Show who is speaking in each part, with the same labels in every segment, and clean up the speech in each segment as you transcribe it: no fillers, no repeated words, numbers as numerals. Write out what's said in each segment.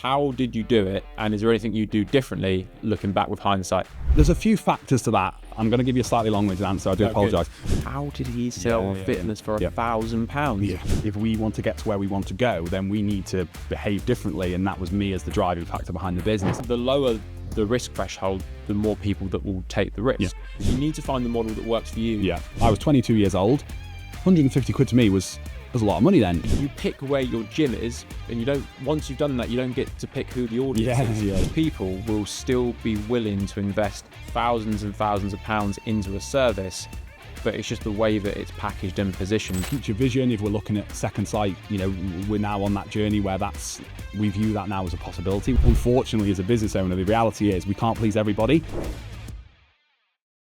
Speaker 1: How did you do it? And is there anything you do differently looking back with hindsight?
Speaker 2: There's a few factors to that. I'm going to give you a slightly long-winded answer. I do apologise.
Speaker 1: How did he sell fitness for £1,000?
Speaker 2: Yeah. If we want to get to where we want to go, then we need to behave differently, and that was me as the driving factor behind the business.
Speaker 1: The lower the risk threshold, the more people that will take the risk.
Speaker 2: Yeah.
Speaker 1: You need to find the model that works for you.
Speaker 2: Yeah. I was 22 years old. 150 quid to me was a lot of money then.
Speaker 1: You pick where your gym is, and you don't. Once you've done that, you don't get to pick who the audience is.
Speaker 2: Yeah.
Speaker 1: People will still be willing to invest thousands and thousands of pounds into a service, but it's just the way that it's packaged and positioned.
Speaker 2: Future vision, if we're looking at Second Sight, we're now on that journey where we view that now as a possibility. Unfortunately, as a business owner, the reality is we can't please everybody.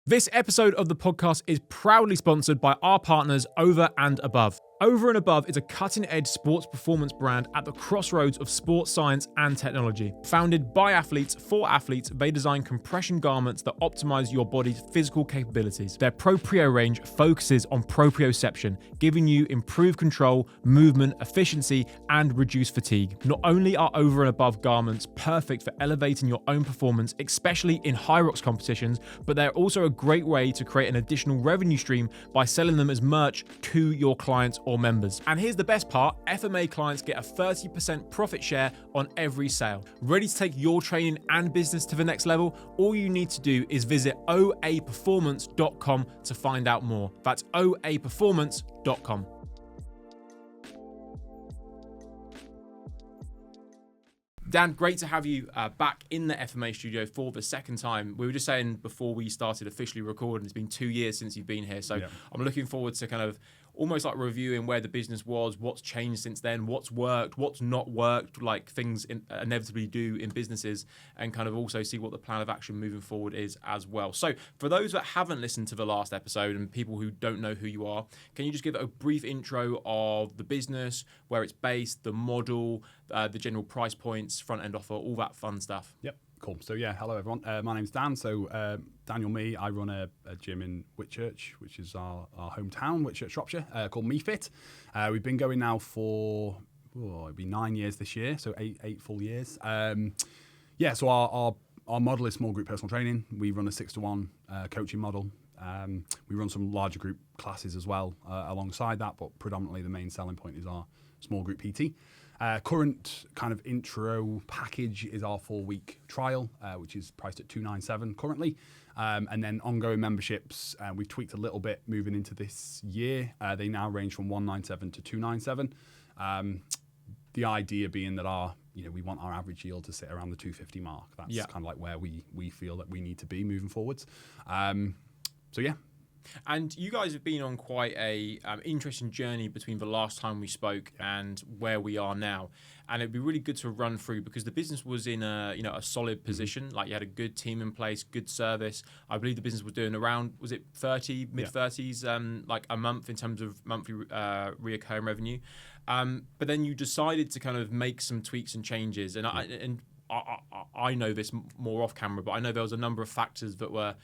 Speaker 3: This episode of the podcast is proudly sponsored by our partners Over and Above. Over and Above is a cutting-edge sports performance brand at the crossroads of sports science and technology. Founded by athletes for athletes, they design compression garments that optimize your body's physical capabilities. Their Proprio range focuses on proprioception, giving you improved control, movement, efficiency, and reduced fatigue. Not only are Over and Above garments perfect for elevating your own performance, especially in high rocks competitions, but they're also a great way to create an additional revenue stream by selling them as merch to your clients or members. And here's the best part, FMA clients get a 30% profit share on every sale. Ready to take your training and business to the next level? All you need to do is visit oaperformance.com to find out more. That's oaperformance.com. Dan, great to have you back in the FMA studio for the second time. We were just saying before we started officially recording, it's been 2 years since you've been here. So I'm looking forward to kind of almost like reviewing where the business was, what's changed since then, what's worked, what's not worked, like things inevitably do in businesses, and kind of also see what the plan of action moving forward is as well. So for those that haven't listened to the last episode and people who don't know who you are, can you just give a brief intro of the business, where it's based, the model, the general price points, front end offer, all that fun stuff?
Speaker 2: Yep. Cool. So hello everyone. My name's Dan. So Daniel Me, I run a gym in Whitchurch, which is our hometown, Whitchurch, Shropshire, called MeFit. We've been going now for it'll be 9 years this year, so eight full years. So our model is small group personal training. We run a 6-to-1 coaching model. We run some larger group classes as well alongside that, but predominantly the main selling point is our small group PT. Current kind of intro package is our 4-week trial, which is priced at $297 currently. And then ongoing memberships, we've tweaked a little bit moving into this year. They now range from $197 to $297. The idea being that we want our average yield to sit around the 250 mark. That's kind of like where we feel that we need to be moving forwards.
Speaker 1: And you guys have been on quite a interesting journey between the last time we spoke and where we are now. And it'd be really good to run through, because the business was in a solid position. Like, you had a good team in place, good service. I believe the business was doing around, was it 30, mid-30s, like a month in terms of monthly reoccurring revenue. But then you decided to kind of make some tweaks and changes. And I know this more off camera, but I know there was a number of factors that were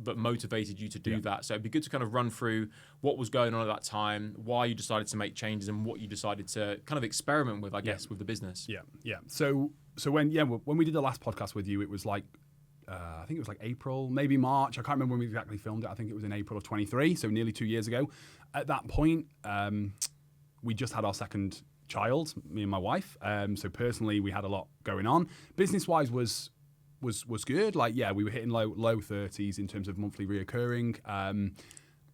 Speaker 1: that motivated you to do that. So it'd be good to kind of run through what was going on at that time, why you decided to make changes, and what you decided to kind of experiment with, I guess, with the business.
Speaker 2: Yeah. So when we did the last podcast with you, it was like, I think it was like April, maybe March. I can't remember when we exactly filmed it. I think it was in April of 23, so nearly 2 years ago. At that point, we just had our second child, me and my wife. So personally, we had a lot going on. Business-wise was good. Like, we were hitting low 30s in terms of monthly reoccurring,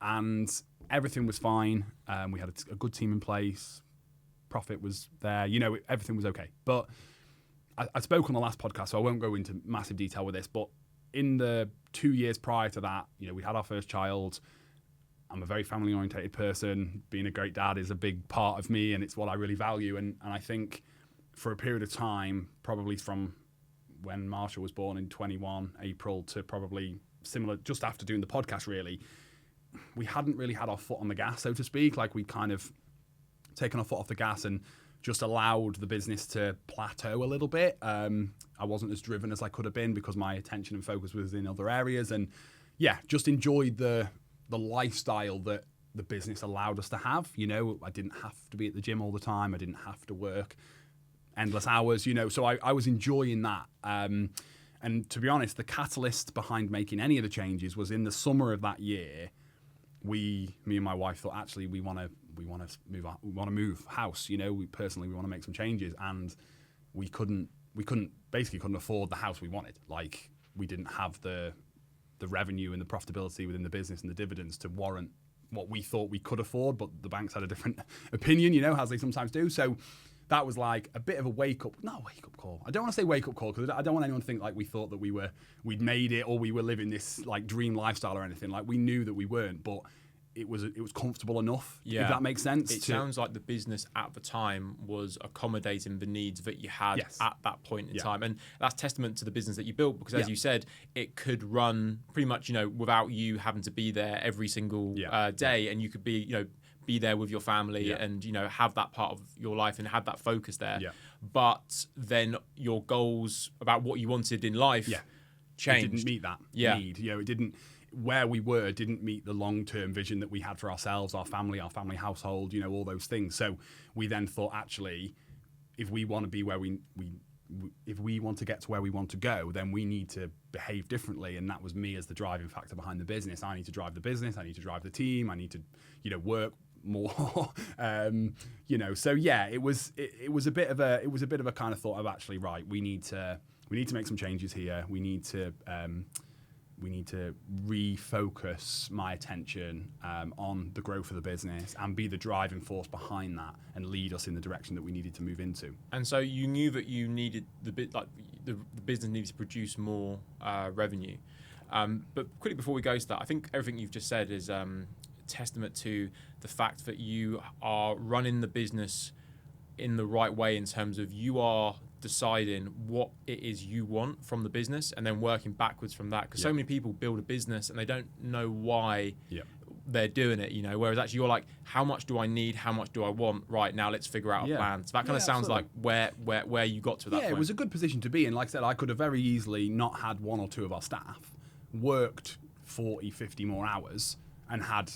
Speaker 2: and everything was fine. We had a good team in place. Profit was there. Everything was okay. But I spoke on the last podcast, so I won't go into massive detail with this. But in the 2 years prior to that, we had our first child. I'm a very family-orientated person. Being a great dad is a big part of me, and it's what I really value. And I think for a period of time, probably from when Marshall was born in 21 April to probably similar, just after doing the podcast, really, we hadn't really had our foot on the gas, so to speak. Like, we kind of taken our foot off the gas and just allowed the business to plateau a little bit. I wasn't as driven as I could have been because my attention and focus was in other areas, and just enjoyed the lifestyle that the business allowed us to have. I didn't have to be at the gym all the time. I didn't have to work endless hours, so I was enjoying that. And to be honest, the catalyst behind making any of the changes was in the summer of that year. Me and my wife thought, actually, we want to move house. We want to make some changes, and we couldn't afford the house we wanted. Like, we didn't have the revenue and the profitability within the business and the dividends to warrant what we thought we could afford, but the banks had a different opinion, as they sometimes do. So that was like a bit of a wake up call. I don't want to say wake up call, because I don't want anyone to think like we thought that we'd made it, or we were living this like dream lifestyle or anything. Like, we knew that we weren't, but it was comfortable enough. Yeah. If that makes sense.
Speaker 1: It sounds like the business at the time was accommodating the needs that you had at that point in time. And that's testament to the business that you built, because as you said, it could run pretty much, without you having to be there every single day, and you could be there with your family and, have that part of your life and have that focus there. Yeah. But then your goals about what you wanted in life changed.
Speaker 2: It didn't meet that need. It didn't. Where we were didn't meet the long-term vision that we had for ourselves, our family household, all those things. So we then thought, actually, if we want to be where if we want to get to where we want to go, then we need to behave differently. And that was me as the driving factor behind the business. I need to drive the business. I need to drive the team. I need to, work more. So yeah, it was a bit of a kind of thought of, actually, right, we need to make some changes here. We need to refocus my attention on the growth of the business and be the driving force behind that and lead us in the direction that we needed to move into.
Speaker 1: And so you knew that you needed the business needed to produce more revenue. But quickly before we go to that, I think everything you've just said is testament to the fact that you are running the business in the right way, in terms of you are deciding what it is you want from the business and then working backwards from that, because so many people build a business and they don't know why they're doing it, whereas actually you're like, how much do I need, how much do I want, right now let's figure out a plan. So that kind of sounds like where you got to that point.
Speaker 2: It was a good position to be in. Like I said, I could have very easily not had one or two of our staff, worked 40, 50 more hours and had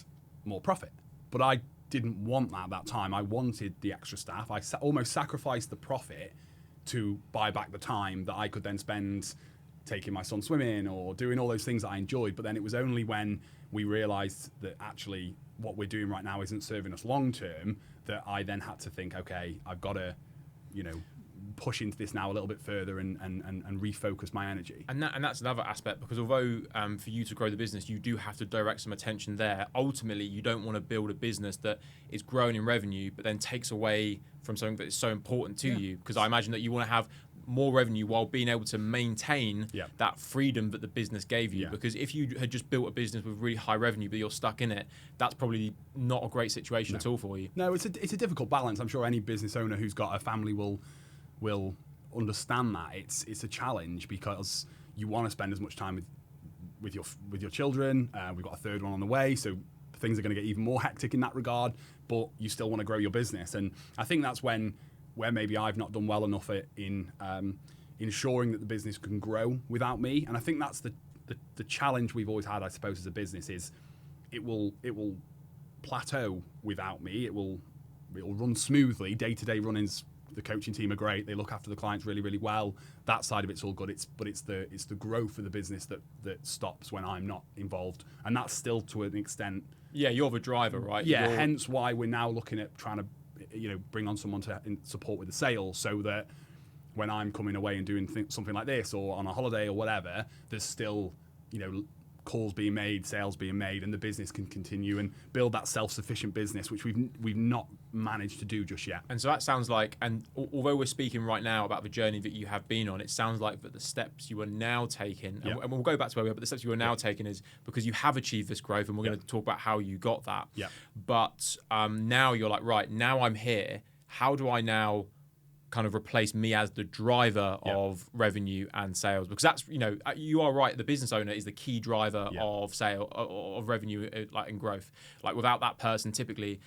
Speaker 2: more profit, but I didn't want that at that time. I wanted the extra staff. I almost sacrificed the profit to buy back the time that I could then spend taking my son swimming or doing all those things that I enjoyed. But then it was only when we realized that actually what we're doing right now isn't serving us long term that I then had to think, okay, I've got to, push into this now a little bit further and refocus my energy.
Speaker 1: And that's another aspect, because although for you to grow the business, you do have to direct some attention there. Ultimately, you don't want to build a business that is growing in revenue, but then takes away from something that is so important to you. Because I imagine that you want to have more revenue while being able to maintain that freedom that the business gave you. Because if you had just built a business with really high revenue, but you're stuck in it, that's probably not a great situation at all for you.
Speaker 2: No, it's a difficult balance. I'm sure any business owner who's got a family will understand that. It's a challenge, because you want to spend as much time with your children. We've got a third one on the way, so things are going to get even more hectic in that regard, but you still want to grow your business. And I think that's where maybe I've not done well enough in ensuring that the business can grow without me. And I think that's the challenge we've always had, I suppose, as a business, is it will plateau without me. It will run smoothly. Day-to-day runnings, the coaching team are great. They look after the clients really, really well. That side of it's all good. It's the growth of the business that stops when I'm not involved, and that's still to an extent.
Speaker 1: Yeah, you're the driver, right?
Speaker 2: Yeah, hence why we're now looking at trying to, bring on someone to support with the sales, so that when I'm coming away and doing something like this, or on a holiday or whatever, there's still, calls being made, sales being made, and the business can continue and build that self-sufficient business, which we've not managed to do just yet.
Speaker 1: And so that sounds like, and although we're speaking right now about the journey that you have been on, it sounds like that the steps you are now taking, and we'll go back to where we are, but the steps you are now taking is because you have achieved this growth, and we're going to talk about how you got that.
Speaker 2: Yeah.
Speaker 1: But now you're like, right, now I'm here. How do I now kind of replace me as the driver of revenue and sales? Because that's, you are right, the business owner is the key driver of sale, of revenue, like, and growth. Like, without that person, typically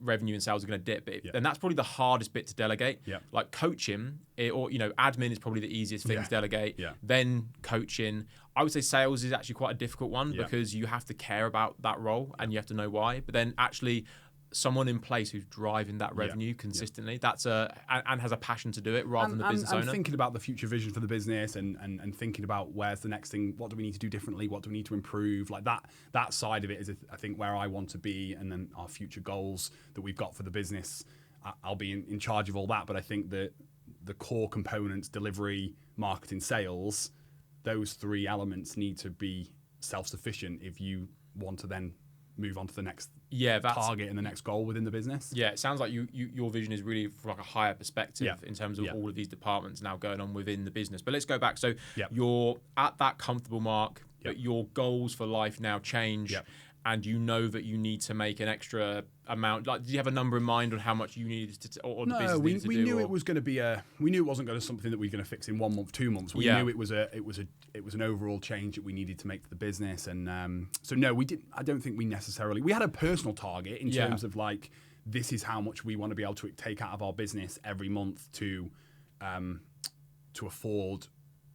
Speaker 1: revenue and sales are going to dip. And that's probably the hardest bit to delegate. Like coaching, or admin is probably the easiest thing to delegate. Then coaching. I would say sales is actually quite a difficult one, because you have to care about that role and you have to know why. But then actually someone in place who's driving that revenue consistently. That's and has a passion to do it rather than the business owner.
Speaker 2: And thinking about the future vision for the business and thinking about where's the next thing, what do we need to do differently, what do we need to improve, like that side of it is, I think, where I want to be, and then our future goals that we've got for the business. I'll be in charge of all that, but I think that the core components, delivery, marketing, sales, those three elements need to be self-sufficient if you want to then move on to the next target and the next goal within the business.
Speaker 1: Yeah, it sounds like your vision is really from like a higher perspective in terms of all of these departments now going on within the business. But let's go back. So you're at that comfortable mark, but your goals for life now change. And you know that you need to make an extra amount. Like, did you have a number in mind on how much you needed to, or the business needed to do?
Speaker 2: No, we knew it was going to be we knew it wasn't going to something that we were going to fix in 1 month, 2 months. We knew it was an overall change that we needed to make to the business. And so no, we didn't. I don't think we necessarily. We had a personal target in terms of like, this is how much we want to be able to take out of our business every month to afford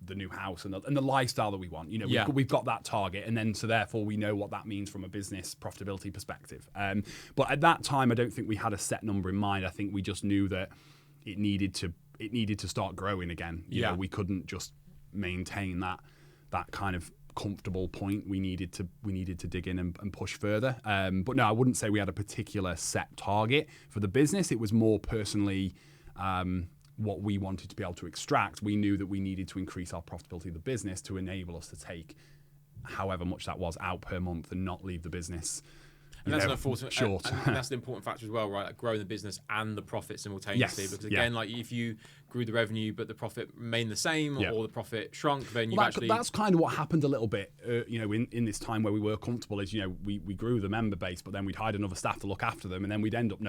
Speaker 2: the new house and the lifestyle that we want. You know, we've got that target, and then so therefore we know what that means from a business profitability perspective. But at that time, I don't think we had a set number in mind. I think we just knew that it needed to start growing again. You know, we couldn't just maintain that kind of comfortable point. We needed to dig in and push further. But no, I wouldn't say we had a particular set target for the business. It was more personally what we wanted to be able to extract. We knew that we needed to increase our profitability of the business to enable us to take however much that was out per month and not leave the business
Speaker 1: and that's an important short. And that's an important factor as well, right? Like growing the business and the profit simultaneously. Because again, like if you grew the revenue but the profit remained the same, or the profit shrunk, then that's kind
Speaker 2: of what happened a little bit. In this time where we were comfortable, is we grew the member base, but then we'd hired another staff to look after them, and then we'd end up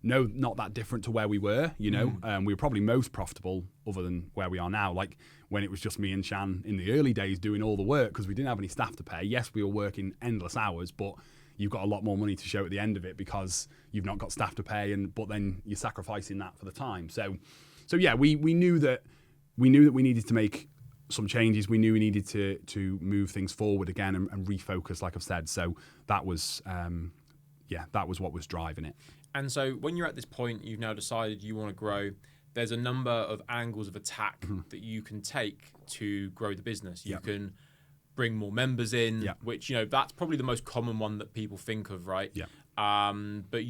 Speaker 2: not that different to where we were. We were probably most profitable other than where we are now. Like when it was just me and Shan in the early days doing all the work because we didn't have any staff to pay. Yes, we were working endless hours, but you've got a lot more money to show at the end of it because you've not got staff to pay, but then you're sacrificing that for the time. So yeah, we knew that we needed to make some changes. We knew we needed to move things forward again and refocus, like I've said. So that was what was driving it.
Speaker 1: And so when you're at this point, you've now decided you want to grow. There's a number of angles of attack that you can take to grow the business. You can bring more members in, which, that's probably the most common one that people think of, right? Yeah. But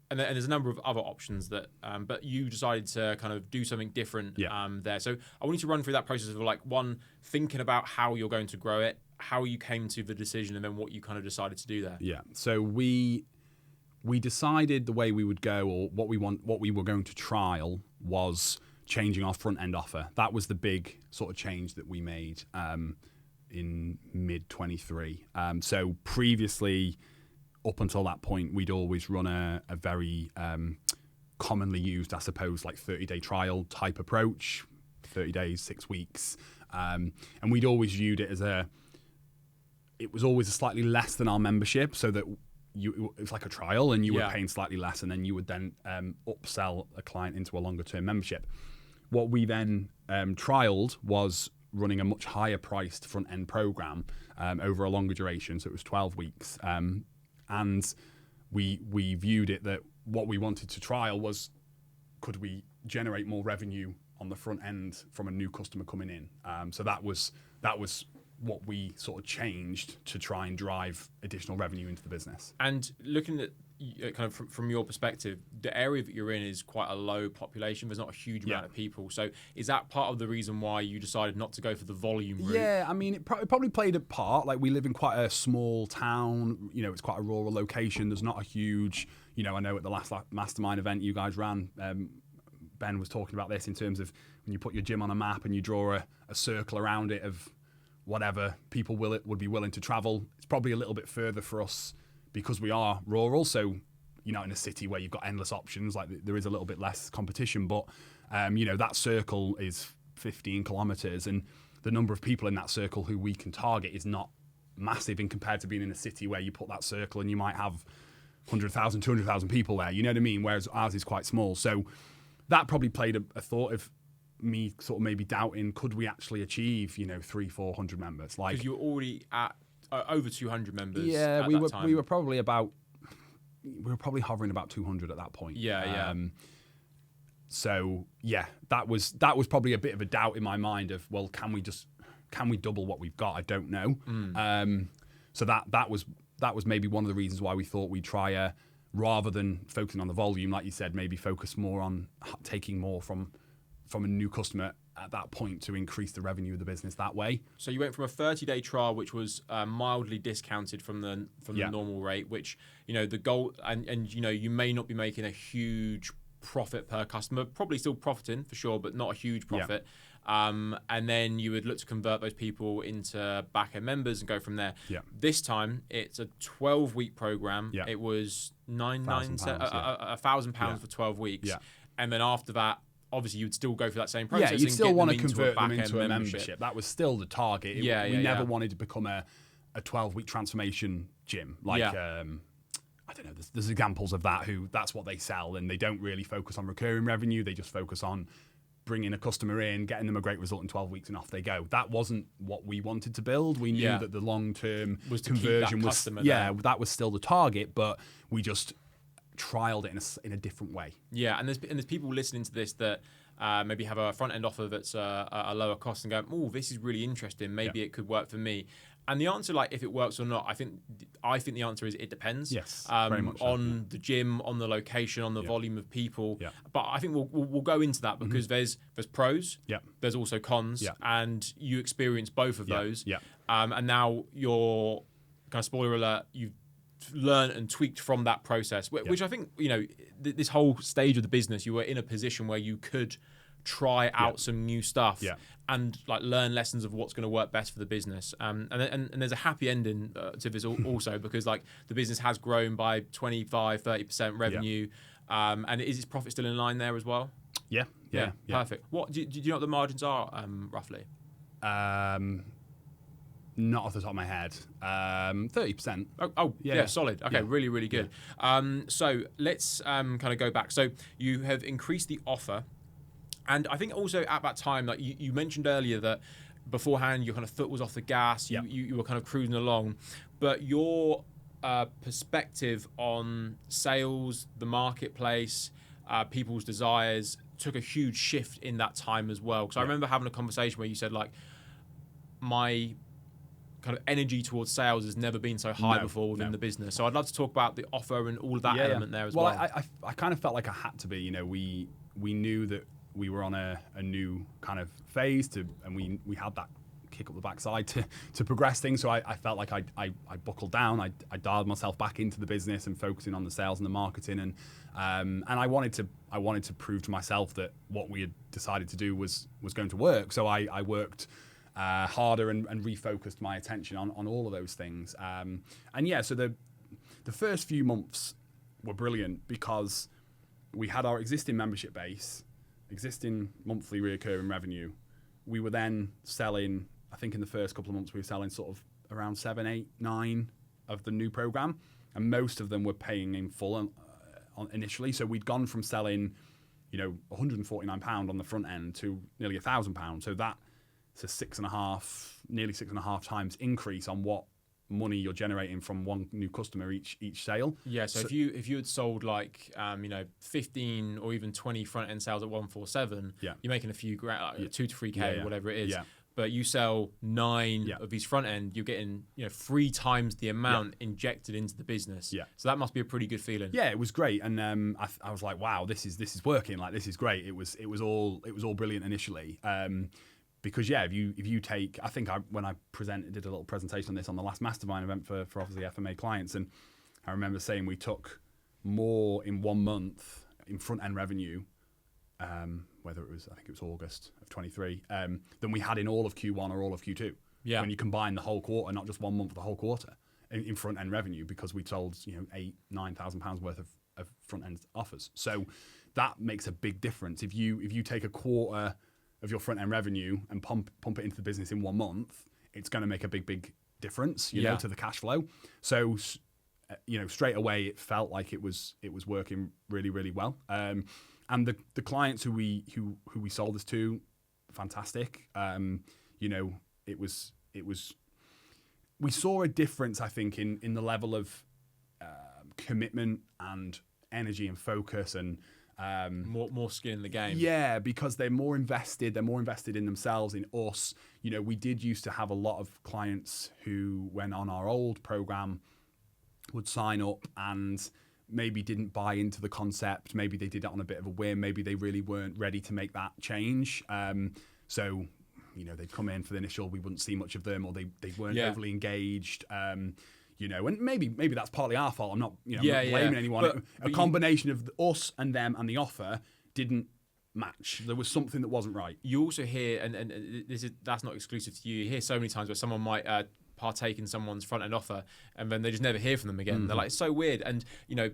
Speaker 1: and there's a number of other options but you decided to kind of do something different there. So I want you to run through that process of like, one, thinking about how you're going to grow it, how you came to the decision, and then what you kind of decided to do there.
Speaker 2: Yeah. So we decided the way we would go, or what we were going to trial was changing our front end offer. That was the big sort of change that we made in mid 23. So previously, up until that point, we'd always run a very commonly used, I suppose, like 30-day trial type approach, 30 days, 6 weeks. And we'd always viewed it as it was always a slightly less than our membership, so that it was like a trial and you were paying slightly less, and then you would then upsell a client into a longer term membership. What we then trialed was running a much higher priced front end program over a longer duration. So it was 12 weeks. And we viewed it that what we wanted to trial was, could we generate more revenue on the front end from a new customer coming in? So that was what we sort of changed to try and drive additional revenue into the business.
Speaker 1: And looking at kind of from your perspective, the area that you're in is quite a low population. There's not a huge amount of people. So is that part of the reason why you decided not to go for the volume route?
Speaker 2: Yeah, I mean, it probably played a part. Like, we live in quite a small town. It's quite a rural location. There's not a huge, I know at the last mastermind event you guys ran, Ben was talking about this in terms of when you put your gym on a map and you draw a circle around it of whatever people would be willing to travel. It's probably a little bit further for us because we are rural, so you're not in a city where you've got endless options. Like, there is a little bit less competition, but that circle is 15 kilometers, and the number of people in that circle who we can target is not massive in compared to being in a city where you put that circle and you might have 100,000, 200,000 people there. You know what I mean? Whereas ours is quite small. So that probably played a thought of me sort of maybe doubting, could we actually achieve 300-400 members? Like,
Speaker 1: because you're already at over 200 members.
Speaker 2: Yeah, we were probably about we were probably hovering about 200 at that point.
Speaker 1: Yeah.
Speaker 2: So yeah, that was probably a bit of a doubt in my mind of, well, can we double what we've got? I don't know. So that was maybe one of the reasons why we thought we'd try rather than focusing on the volume, like you said, maybe focus more on taking more from a new customer at that point to increase the revenue of the business that way.
Speaker 1: So you went from a 30-day trial, which was mildly discounted from the normal rate, which, the goal, and you may not be making a huge profit per customer, probably still profiting for sure, but not a huge profit. And then you would look to convert those people into back-end members and go from there. This time, it's a 12-week program. It was £1,000 for 12 weeks. And then after that, obviously, you'd still go through that same process.
Speaker 2: Yeah, you'd still want to convert them
Speaker 1: into
Speaker 2: into a membership. That was still the target. We never wanted to become a 12-week transformation gym. I don't know, there's examples of that that's what they sell, and they don't really focus on recurring revenue. They just focus on bringing a customer in, getting them a great result in 12 weeks, and off they go. That wasn't what we wanted to build. We knew that the long-term conversion was, that was still the target, but we just trialed it in a different way.
Speaker 1: Yeah, and there's people listening to this that maybe have a front-end offer that's a lower cost and go, oh, this is really interesting. Maybe it could work for me. And the answer, if it works or not, I think the answer is it depends.
Speaker 2: Yes, very much
Speaker 1: on the gym, on the location, on the volume of people. But I think we'll go into that because there's pros, there's also cons, and you experience both of those. And now you're, kind of spoiler alert, you've learned and tweaked from that process, which I think, this whole stage of the business, you were in a position where you could try out some new stuff and learn lessons of what's going to work best for the business. And there's a happy ending to this also because the business has grown by 25-30% revenue. And is its profit still in line there as well?
Speaker 2: Yeah.
Speaker 1: Perfect. What do you know what the margins are roughly?
Speaker 2: Not off the top of my head. 30%.
Speaker 1: Oh, yeah, solid. Okay, really, really good. So let's kind of go back. So you have increased the offer. And I think also at that time, you mentioned earlier that beforehand your kind of foot was off the gas, you were kind of cruising along, but your perspective on sales, the marketplace, people's desires took a huge shift in that time as well. Because I remember having a conversation where you said my kind of energy towards sales has never been so high before within the business. So I'd love to talk about the offer and all of that element there as well.
Speaker 2: Well, I kind of felt like I had to be. We knew that we were on a new kind of phase and we had that kick up the backside to progress things. So I felt like I buckled down. I dialed myself back into the business and focusing on the sales and the marketing. And I wanted to prove to myself that what we had decided to do was going to work. So I worked harder and refocused my attention on all of those things. So the first few months were brilliant because we had our existing membership base, existing monthly recurring revenue. We were then selling, I think in the first couple of months, we were selling sort of around 7, 8, 9 of the new program. And most of them were paying in full initially. So we'd gone from selling, £149 on the front end to nearly £1,000. So that's a nearly 6.5 times increase on what money you're generating from one new customer each sale.
Speaker 1: Yeah, so if you had sold 15 or even 20 front end sales at 147, you're making a few grand, 2 to 3k, whatever it is. But you sell 9 of these front end, you're getting 3 times the amount injected into the business. So that must be a pretty good feeling.
Speaker 2: Yeah, it was great, and I was like, wow, this is working. This is great. It was all brilliant initially. Because if you take, I think when I did a little presentation on this on the last mastermind event for obviously FMA clients, and I remember saying we took more in 1 month in front end revenue, whether it was, I think it was August of 23, than we had in all of Q1 or all of Q2. Yeah. When you combine the whole quarter, not just 1 month, the whole quarter in front end revenue, because we sold £8,000-9,000 worth of front end offers. So that makes a big difference. If you take a quarter of your front end revenue and pump it into the business in 1 month, it's going to make a big difference, you know, to the cash flow. So, straight away it felt like it was working really, really well. And the clients who we sold this to, fantastic. We saw a difference, I think, in the level of commitment and energy and focus and
Speaker 1: more skin in the game.
Speaker 2: Yeah, because they're more invested in themselves, in us. You know, we did used to have a lot of clients who, when on our old program, would sign up and maybe didn't buy into the concept. Maybe they did it on a bit of a whim. Maybe they really weren't ready to make that change. So, you know, they'd come in for the initial, we wouldn't see much of them, or they weren't overly engaged. You know, and maybe that's partly our fault. I'm not, I'm not blaming anyone. But a combination of us and them and the offer didn't match. There was something that wasn't right.
Speaker 1: You also hear, and that's not exclusive to you. You hear so many times where someone might partake in someone's front end offer, and then they just never hear from them again. They're like, it's so weird. And you know,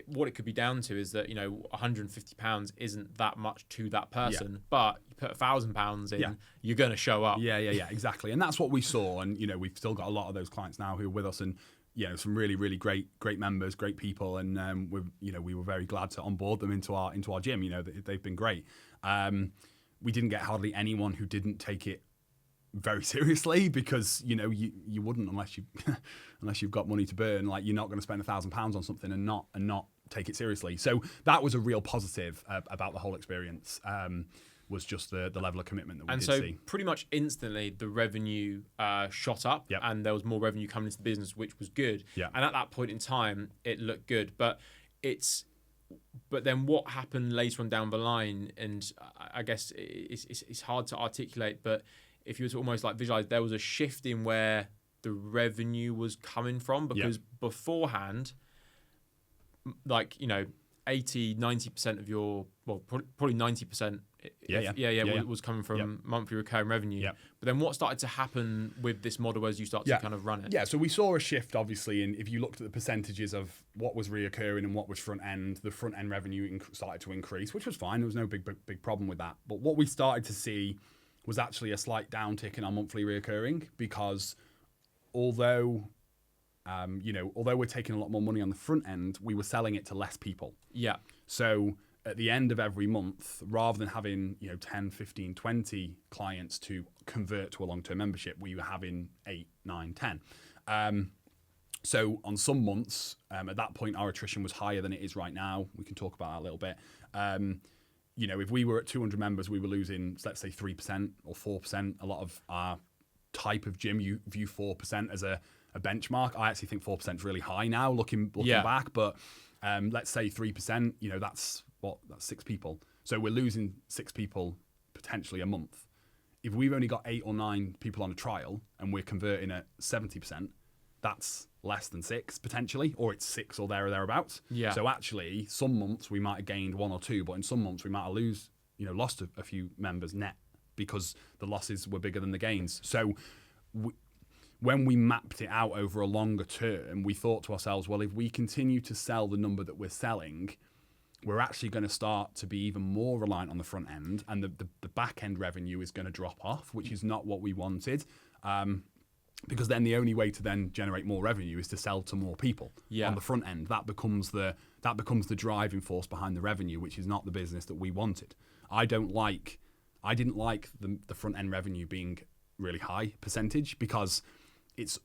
Speaker 1: what it could be down to is that, you know, £150 isn't that much to that person, but you put £1,000 in, you're going to show up.
Speaker 2: Yeah, exactly. And that's what we saw. And, you know, we've still got a lot of those clients now who are with us, and, you know, some really, really great members, great people. And, we were very glad to onboard them into our gym. You know, they've been great. We didn't get hardly anyone who didn't take it very seriously, because, you know, you wouldn't unless you've got money to burn. Like, you're not going to spend £1,000 on something and not take it seriously. So that was a real positive about the whole experience. Was just the level of commitment that we did see.
Speaker 1: And so pretty much instantly the revenue shot up, and there was more revenue coming into the business, which was good. And at that point in time, it looked good. But then what happened later on down the line, and I guess it's hard to articulate, but if you were to almost like visualize, there was a shift in where the revenue was coming from, because beforehand, like, you know, 80-90% of your, well, probably 90% was coming from monthly recurring revenue. But then what started to happen with this model as you start to kind of run it?
Speaker 2: So we saw a shift, obviously, and if you looked at the percentages of what was reoccurring and what was front end, the front end revenue started to increase, which was fine. There was no big problem with that. But what we started to see was actually a slight downtick in our monthly reoccurring, because although we're taking a lot more money on the front end, we were selling it to less people. So at the end of every month, rather than having, 10, 15, 20 clients to convert to a long-term membership, we were having 8, 9, 10. So on some months, at that point, our attrition was higher than it is right now. We can talk about that a little bit. If we were at 200 members, we were losing, let's say, 3% or 4%. A lot of our type of gym, you view 4% as a benchmark. I actually think 4% is really high now, looking back. But let's say 3%, that's 6 people. So we're losing 6 people potentially a month. If we've only got 8 or 9 people on a trial and we're converting at 70%, that's less than 6 potentially, or it's 6 or thereabouts. So actually, some months we might have gained 1 or 2, but in some months we might have lost a few members net, because the losses were bigger than the gains. So when we mapped it out over a longer term, we thought to ourselves, well, if we continue to sell the number that we're selling, we're actually going to start to be even more reliant on the front end, and the back end revenue is going to drop off, which is not what we wanted. Because then the only way to then generate more revenue is to sell to more people on the front end. That becomes the driving force behind the revenue, which is not the business that we wanted. I didn't like the front end revenue being really high percentage, because it's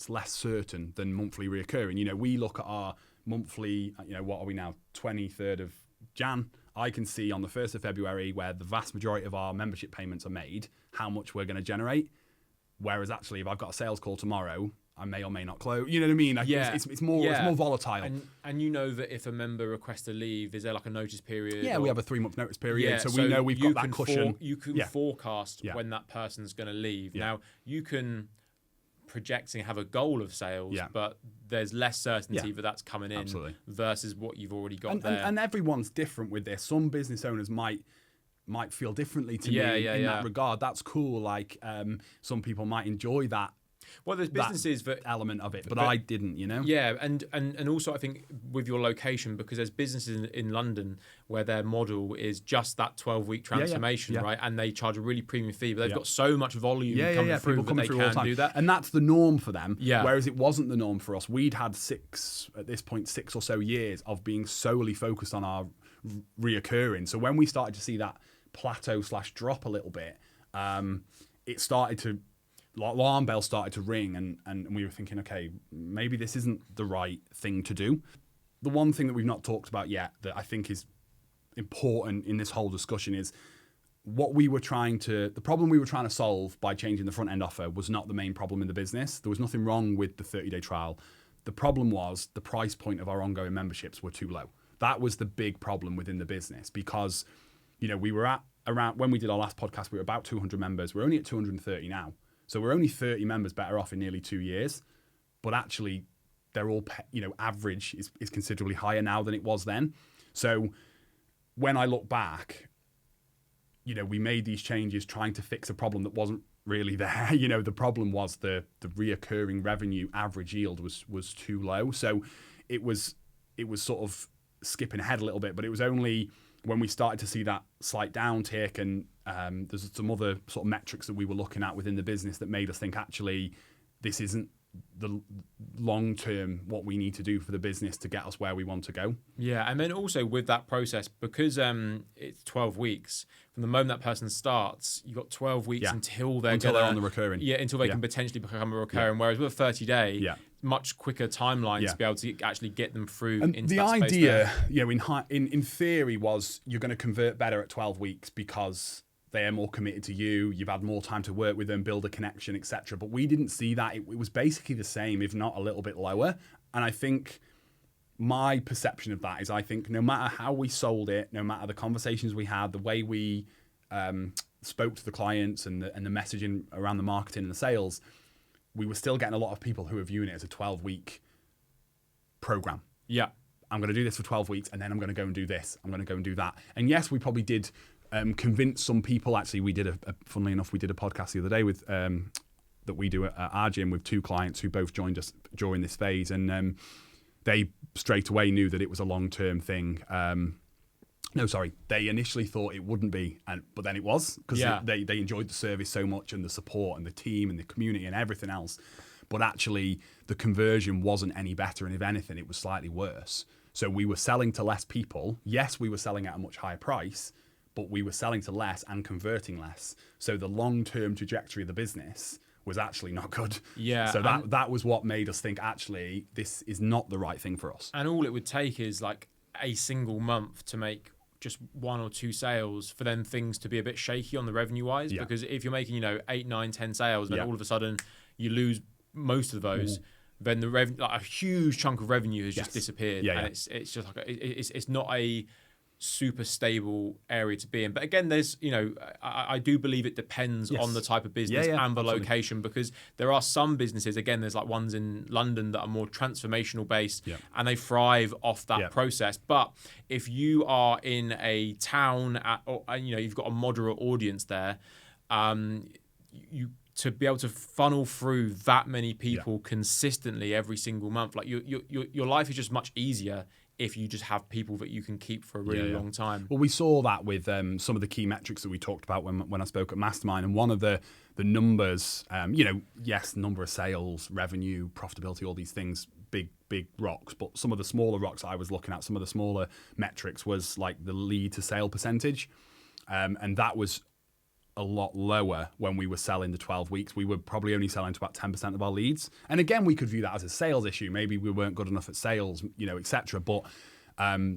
Speaker 2: less certain than monthly reoccurring. We look at our monthly, what are we now, 23rd of Jan? I can see on the 1st of February, where the vast majority of our membership payments are made, how much we're going to generate. Whereas actually, if I've got a sales call tomorrow, I may or may not close. You know what I mean? It's more volatile.
Speaker 1: And you know that if a member requests to leave, is there like a notice period?
Speaker 2: Yeah, we have a 3-month notice period, so we know we've got that cushion.
Speaker 1: You can forecast when that person's going to leave. Now, you can project and have a goal of sales, but there's less certainty that that's coming in versus what you've already got there.
Speaker 2: And everyone's different with this. Some business owners might feel differently to me in that regard. That's cool. Like some people might enjoy that.
Speaker 1: Well, there's businesses that
Speaker 2: element of it, but I didn't,
Speaker 1: Yeah, and also I think with your location, because there's businesses in London where their model is just that 12-week transformation, right? And they charge a really premium fee, but they've got so much volume coming through
Speaker 2: people
Speaker 1: that
Speaker 2: coming
Speaker 1: they
Speaker 2: through all the
Speaker 1: can
Speaker 2: time.
Speaker 1: do that.
Speaker 2: And that's the norm for them. Whereas it wasn't the norm for us. We'd had 6 or so years of being solely focused on our reoccurring. So when we started to see that plateau / drop a little bit, it started to alarm bell started to ring, and we were thinking, okay, maybe this isn't the right thing to do. The one thing that we've not talked about yet that I think is important in this whole discussion is the problem we were trying to solve by changing the front end offer was not the main problem in the business. There was nothing wrong with the 30-day trial. The problem was the price point of our ongoing memberships were too low. That was the big problem within the business because, we were at around, when we did our last podcast, we were about 200 members. We're only at 230 now. So we're only 30 members better off in nearly 2 years. But actually, they're all, average is considerably higher now than it was then. So when I look back, we made these changes trying to fix a problem that wasn't really there. The problem was the reoccurring revenue average yield was too low. So it was sort of skipping ahead a little bit, but it was only when we started to see that slight downtick and there's some other sort of metrics that we were looking at within the business that made us think, actually, this isn't the long-term what we need to do for the business to get us where we want to go.
Speaker 1: Yeah, and then also with that process, because it's 12 weeks, from the moment that person starts, you've got 12 weeks until they're
Speaker 2: on the recurring.
Speaker 1: Yeah, until they can potentially become a recurring. Whereas with a 30-day, much quicker timeline to be able to actually get them through
Speaker 2: and
Speaker 1: into
Speaker 2: the
Speaker 1: that space
Speaker 2: idea,
Speaker 1: there.
Speaker 2: in theory, was you're going to convert better at 12 weeks because they are more committed to you. You've had more time to work with them, build a connection, etc. But we didn't see that. It was basically the same, if not a little bit lower. And I think my perception of that is, I think no matter how we sold it, no matter the conversations we had, the way we spoke to the clients and the messaging around the marketing and the sales, we were still getting a lot of people who were viewing it as a 12-week program.
Speaker 1: Yeah.
Speaker 2: I'm going to do this for 12 weeks, and then I'm going to go and do this. I'm going to go and do that. And yes, we probably did convince some people. Actually, we did funnily enough, we did a podcast the other day with that we do at our gym with 2 clients who both joined us during this phase, and they straight away knew that it was a long-term thing. They initially thought it wouldn't be, but then it was, because they enjoyed the service so much and the support and the team and the community and everything else. But actually, the conversion wasn't any better, and if anything, it was slightly worse. So we were selling to less people. Yes, we were selling at a much higher price, but we were selling to less and converting less. So the long-term trajectory of the business was actually not good.
Speaker 1: Yeah.
Speaker 2: So that was what made us think, actually, this is not the right thing for us.
Speaker 1: And all it would take is like a single month to make just 1 or 2 sales for then things to be a bit shaky on the revenue wise. Because if you're making, 8, 9, 10 sales, then all of a sudden you lose most of those. Then the revenue, like a huge chunk of revenue has just disappeared. And it's just like it's not a super stable area to be in. But again, there's, I do believe it depends on the type of business and the location, because there are some businesses, again, there's like ones in London that are more transformational based and they thrive off that process. But if you are in a town or you've got a moderate audience there, to be able to funnel through that many people consistently every single month, like your life is just much easier if you just have people that you can keep for a really long time.
Speaker 2: Well, we saw that with some of the key metrics that we talked about when I spoke at Mastermind, and one of the numbers, number of sales, revenue, profitability, all these things, big rocks, but some of the smaller rocks I was looking at, some of the smaller metrics was like the lead to sale percentage, and that was a lot lower when we were selling the 12 weeks. We were probably only selling to about 10% of our leads. And again, we could view that as a sales issue. Maybe we weren't good enough at sales, etc. But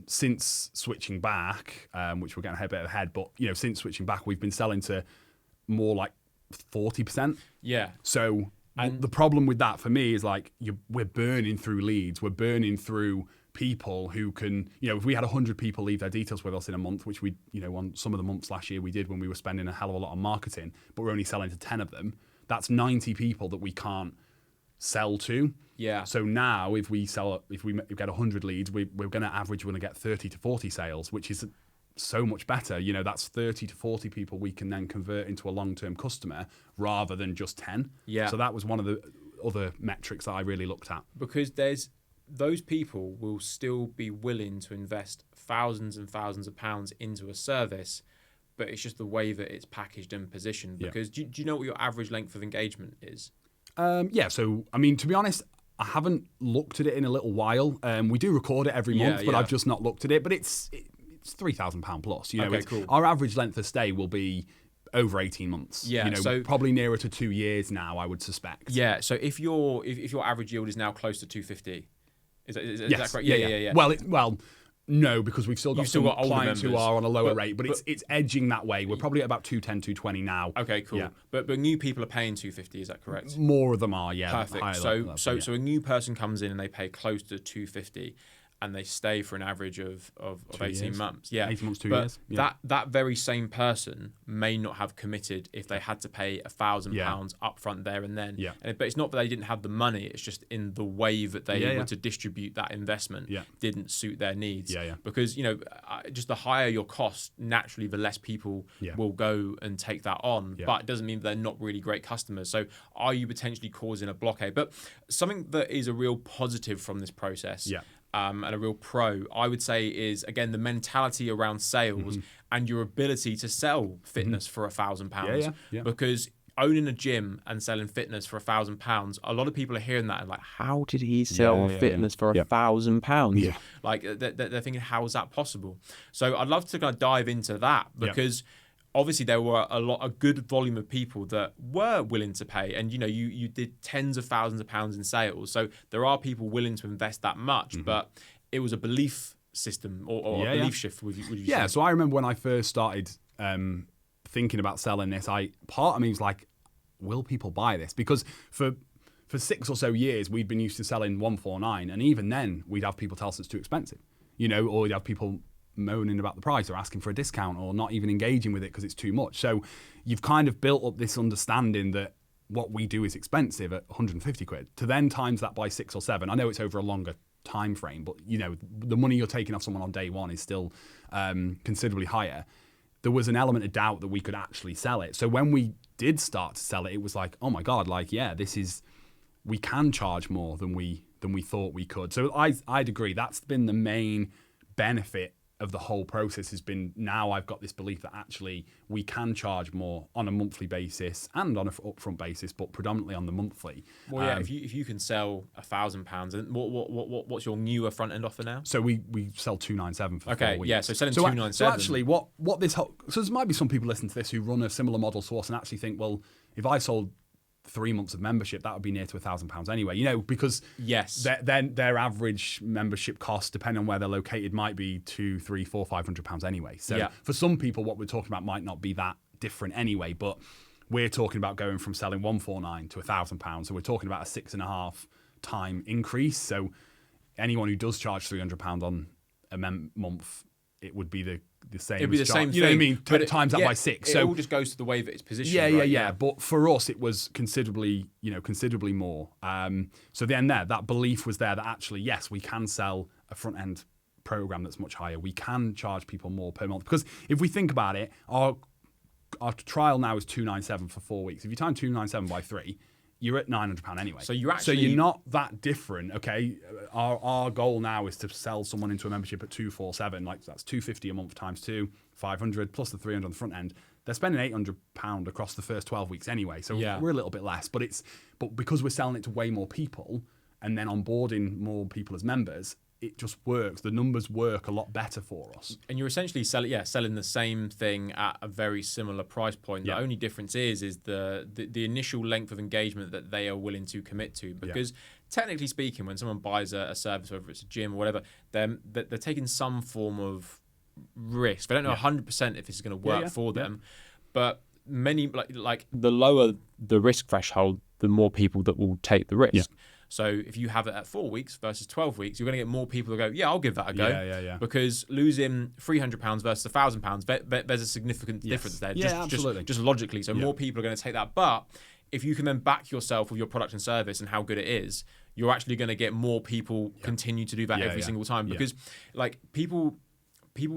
Speaker 2: since switching back, which we're getting a bit ahead, but since switching back, we've been selling to more like 40%.
Speaker 1: Yeah.
Speaker 2: So the problem with that for me is like we're burning through leads. We're burning through people who can, if we had 100 people leave their details with us in a month, which we, on some of the months last year we did when we were spending a hell of a lot on marketing, but we're only selling to 10 of them, that's 90 people that we can't sell to.
Speaker 1: Yeah.
Speaker 2: So now if we get 100 leads, we're going to get 30 to 40 sales, which is so much better. That's 30 to 40 people we can then convert into a long-term customer rather than just 10.
Speaker 1: Yeah.
Speaker 2: So that was one of the other metrics that I really looked at.
Speaker 1: Because those people will still be willing to invest thousands and thousands of pounds into a service, but it's just the way that it's packaged and positioned. Because do you know what your average length of engagement is?
Speaker 2: So, I mean, to be honest, I haven't looked at it in a little while. We do record it every month, but I've just not looked at it. But it's £3,000 plus.
Speaker 1: Okay, cool.
Speaker 2: Our average length of stay will be over 18 months.
Speaker 1: Yeah, so
Speaker 2: probably nearer to 2 years now, I would suspect.
Speaker 1: Yeah, so if your average yield is now close to 250, is that correct? Yeah.
Speaker 2: Well, no, because we've still got some
Speaker 1: older
Speaker 2: clients
Speaker 1: members
Speaker 2: who are on a lower rate, but it's edging that way. We're probably at about 210, 220 now.
Speaker 1: Okay, cool. Yeah. But new people are paying 250, is that correct?
Speaker 2: More of them are, yeah.
Speaker 1: Perfect. So a new person comes in and they pay close to 250. And they stay for an average of 18 months. Yeah.
Speaker 2: 18 months, 2
Speaker 1: but
Speaker 2: years. Yeah.
Speaker 1: That very same person may not have committed if they had to pay £1,000 up front there and then.
Speaker 2: Yeah.
Speaker 1: But it's not that they didn't have the money. It's just in the way that they were to distribute that investment didn't suit their needs. Because, just the higher your cost, naturally, the less people will go and take that on. But it doesn't mean they're not really great customers. So are you potentially causing a blockade? But something that is a real positive from this process and a real pro, I would say, is, again, the mentality around sales and your ability to sell fitness for £1,000. Because owning a gym and selling fitness for £1,000, a lot of people are hearing that and like, how did he sell fitness for £1,000?
Speaker 2: Yeah.
Speaker 1: Like they're thinking, how is that possible? So I'd love to kind of dive into that because obviously there were a good volume of people that were willing to pay, and you did tens of thousands of pounds in sales. So there are people willing to invest that much, but it was a belief system or a belief shift. Would you say?
Speaker 2: So I remember when I first started thinking about selling this, part of me was like, will people buy this? Because for 6 or so years we'd been used to selling 149, and even then we'd have people tell us it's too expensive, or we'd have people moaning about the price or asking for a discount or not even engaging with it because it's too much. So you've kind of built up this understanding that what we do is expensive at 150 quid, to then times that by 6 or 7. I know it's over a longer time frame, but the money you're taking off someone on day one is still considerably higher. There was an element of doubt that we could actually sell it. So when we did start to sell it, it was like, oh my God, we can charge more than we thought we could. So I'd agree. That's been the main benefit of the whole process, has been, now I've got this belief that actually we can charge more on a monthly basis and on an upfront basis, but predominantly on the monthly.
Speaker 1: Well, if you can sell £1,000, and what's your newer front end offer now?
Speaker 2: So we sell 297 for 4 weeks.
Speaker 1: Yeah, so selling 297.
Speaker 2: So actually, what this whole, so there might be some people listening to this who run a similar model to us and actually think, well, if I sold 3 months of membership, that would be near to £1,000 anyway, because their average membership cost, depending on where they're located, might be £200, £300, £400, £500 anyway. So for some people, what we're talking about might not be that different anyway, but we're talking about going from selling 149 to £1,000. So we're talking about a 6.5 time increase. So anyone who does charge £300 on a month, it would be the same.
Speaker 1: It'd be the same thing.
Speaker 2: You know what I mean? Times that by 6.
Speaker 1: So it all just goes to the way that it's positioned.
Speaker 2: Yeah. But for us, it was considerably more. So then that belief was there that actually, yes, we can sell a front end program that's much higher. We can charge people more per month, because if we think about it, our trial now is 297 for 4 weeks. If you times 297 by 3, you're at £900 anyway. So you're not that different, okay? Our goal now is to sell someone into a membership at 247, like that's 250 a month times 2, 500 plus the 300 on the front end. They're spending £800 across the first 12 weeks anyway. So we're a little bit less, but because we're selling it to way more people and then onboarding more people as members, it just works. The numbers work a lot better for us.
Speaker 1: And you're essentially selling the same thing at a very similar price point. The only difference is the initial length of engagement that they are willing to commit to. Because technically speaking, when someone buys a service, whether it's a gym or whatever, they're taking some form of risk. They don't know 100% if this is going to work for them. But many, like the lower the risk threshold, the more people that will take the risk. Yeah. So if you have it at 4 weeks versus 12 weeks, you're going to get more people that go, yeah, I'll give that a go.
Speaker 2: Yeah.
Speaker 1: Because losing £300 versus £1,000, there's a significant difference there.
Speaker 2: Absolutely.
Speaker 1: Just logically. So more people are going to take that. But if you can then back yourself with your product and service and how good it is, you're actually going to get more people continue to do that every single time. Because like people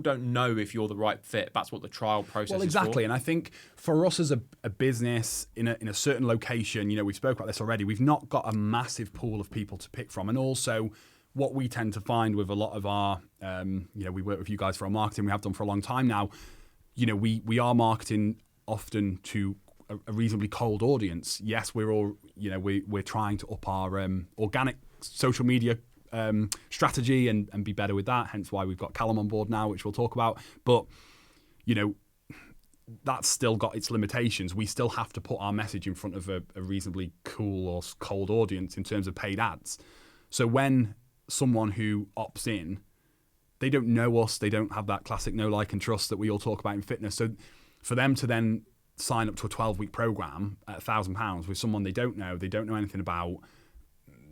Speaker 1: don't know if you're the right fit. That's what the trial process is for.
Speaker 2: Well, exactly. And I think for us as a business in a certain location, we spoke about this already, we've not got a massive pool of people to pick from. And also what we tend to find with a lot of our, we work with you guys for our marketing, we have done for a long time now, we are marketing often to a reasonably cold audience. Yes, we're all, we're trying to up our organic social media strategy and be better with that, hence why we've got Callum on board now, which we'll talk about. But that's still got its limitations. We still have to put our message in front of a reasonably cool or cold audience in terms of paid ads. So when someone who opts in, they don't know us, they don't have that classic know, like, and trust that we all talk about in fitness. So for them to then sign up to a 12-week program at £1,000 with someone they don't know anything about,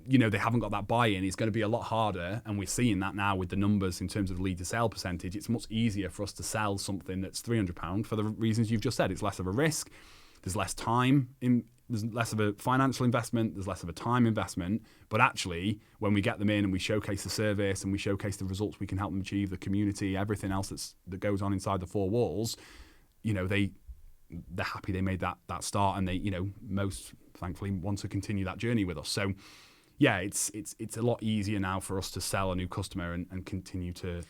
Speaker 2: they haven't got that buy-in, it's going to be a lot harder. And we're seeing that now with the numbers in terms of the lead to sale percentage. It's much easier for us to sell something that's £300 for the reasons you've just said. It's less of a risk. There's less time there's less of a financial investment. There's less of a time investment. But actually, when we get them in and we showcase the service and we showcase the results we can help them achieve, the community, everything else that goes on inside the four walls, they're happy they made that start, and they, most thankfully want to continue that journey with us. So yeah, it's a lot easier now for us to sell a new customer and continue to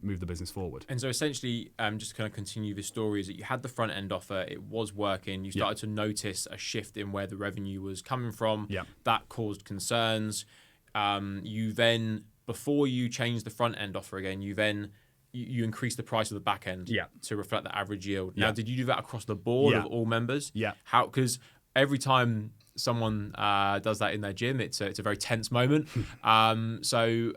Speaker 2: move the business forward.
Speaker 1: And so essentially, just to kind of continue the story, is that you had the front end offer, it was working, you started to notice a shift in where the revenue was coming from.
Speaker 2: Yeah.
Speaker 1: That caused concerns. You then, before you changed the front end offer again, you increased the price of the back end to reflect the average yield. Now, did you do that across the board of all members?
Speaker 2: Yeah.
Speaker 1: How? Because every time someone does that in their gym, it's a very tense moment. So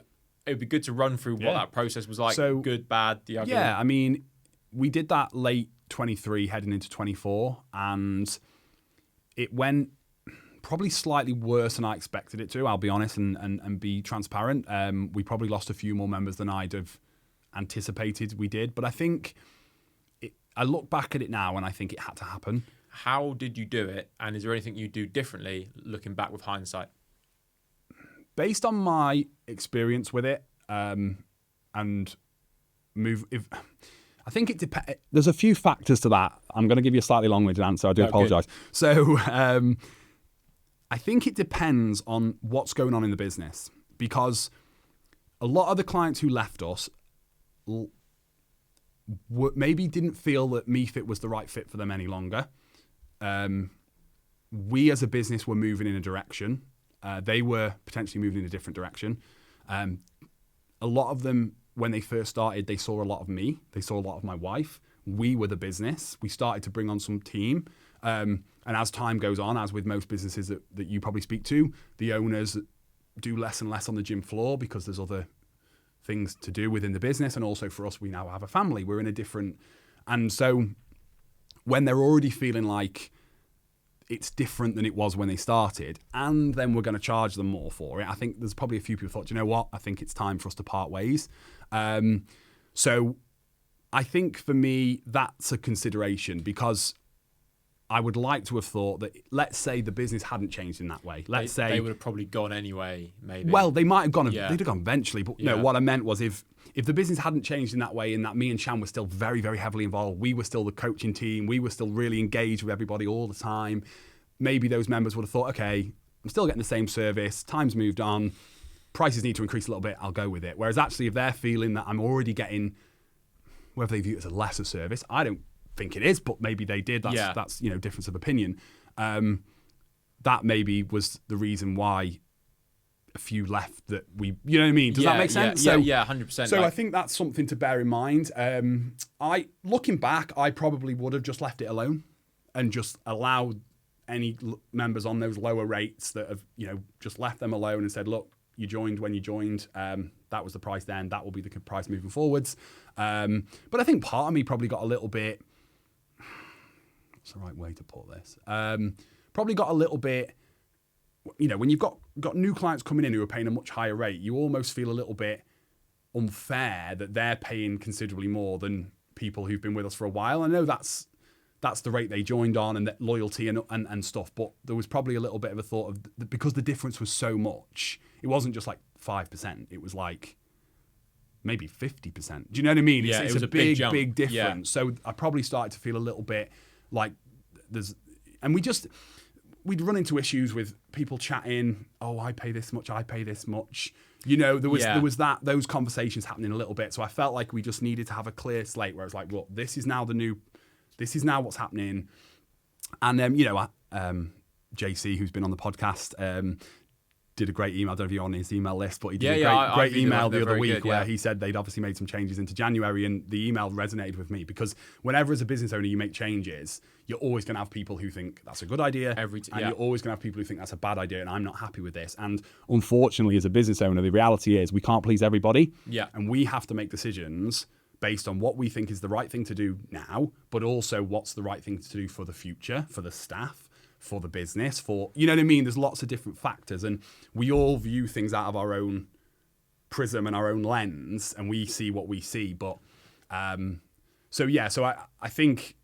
Speaker 1: it'd be good to run through what that process was like. So, good, bad, the ugly.
Speaker 2: Yeah, I mean, we did that late 23 heading into 24, and it went probably slightly worse than I expected it to, I'll be honest and be transparent. We probably lost a few more members than I'd have anticipated we did, but I think I look back at it now and I think it had to happen.
Speaker 1: How did you do it, and is there anything you do differently looking back with hindsight?
Speaker 2: Based on my experience with it, I think it depends. There's a few factors to that. I'm going to give you a slightly long-winded answer. I do apologise. So I think it depends on what's going on in the business, because a lot of the clients who left us maybe didn't feel that MeFit was the right fit for them any longer. We as a business were moving in a direction. They were potentially moving in a different direction. A lot of them, when they first started, they saw a lot of me. They saw a lot of my wife. We were the business. We started to bring on some team. And as time goes on, as with most businesses that you probably speak to, the owners do less and less on the gym floor because there's other things to do within the business. And also for us, we now have a family. We're in a different... And so when they're already feeling like it's different than it was when they started, and then we're going to charge them more for it, I think there's probably a few people thought, you know what, I think it's time for us to part ways. So I think for me, that's a consideration, because I would like to have thought that, let's say the business hadn't changed in that way. Let's say
Speaker 1: they would have probably gone anyway, maybe.
Speaker 2: Well, they might have gone, they'd have gone eventually, but no, what I meant was if the business hadn't changed in that way, in that me and Shan were still very, very heavily involved, we were still the coaching team, we were still really engaged with everybody all the time, maybe those members would have thought, okay, I'm still getting the same service, time's moved on, prices need to increase a little bit, I'll go with it. Whereas actually, if they're feeling that I'm already getting, whether they view it as a lesser service, I don't think it is, but maybe they did, that's difference of opinion. That maybe was the reason why a few left that we, you know what I mean? Does that make sense?
Speaker 1: Yeah, 100%.
Speaker 2: So I think that's something to bear in mind. Looking back, I probably would have just left it alone and just allowed any members on those lower rates that have, just left them alone and said, look, you joined when you joined. That was the price then. That will be the price moving forwards. But I think part of me probably got a little bit, what's the right way to put this? Probably got a little bit, when you've got new clients coming in who are paying a much higher rate, you almost feel a little bit unfair that they're paying considerably more than people who've been with us for a while. I know that's the rate they joined on and that loyalty and stuff, but there was probably a little bit of a thought of, because the difference was so much, it wasn't just like 5%, it was like maybe 50%. Do you know what I mean?
Speaker 1: Yeah,
Speaker 2: it's
Speaker 1: it was
Speaker 2: a big difference.
Speaker 1: Yeah.
Speaker 2: So I probably started to feel a little bit like we'd run into issues with people chatting, oh, I pay this much, I pay this much. There was those conversations happening a little bit. So I felt like we just needed to have a clear slate where it's like, well, this is now what's happening. And JC, who's been on the podcast, did a great email. I don't know if you're on his email list, but he did
Speaker 1: I
Speaker 2: great
Speaker 1: read
Speaker 2: email
Speaker 1: them.
Speaker 2: the
Speaker 1: They're
Speaker 2: other
Speaker 1: very
Speaker 2: week
Speaker 1: good,
Speaker 2: where he said they'd obviously made some changes into January, and the email resonated with me because whenever as a business owner you make changes, you're always going to have people who think that's a good idea, and you're always going to have people who think that's a bad idea, and I'm not happy with this. And unfortunately, as a business owner, the reality is we can't please everybody, and we have to make decisions based on what we think is the right thing to do now, but also what's the right thing to do for the future, for the staff, for the business, for, you know what I mean? There's lots of different factors, and we all view things out of our own prism and our own lens, and we see what we see. But so I think,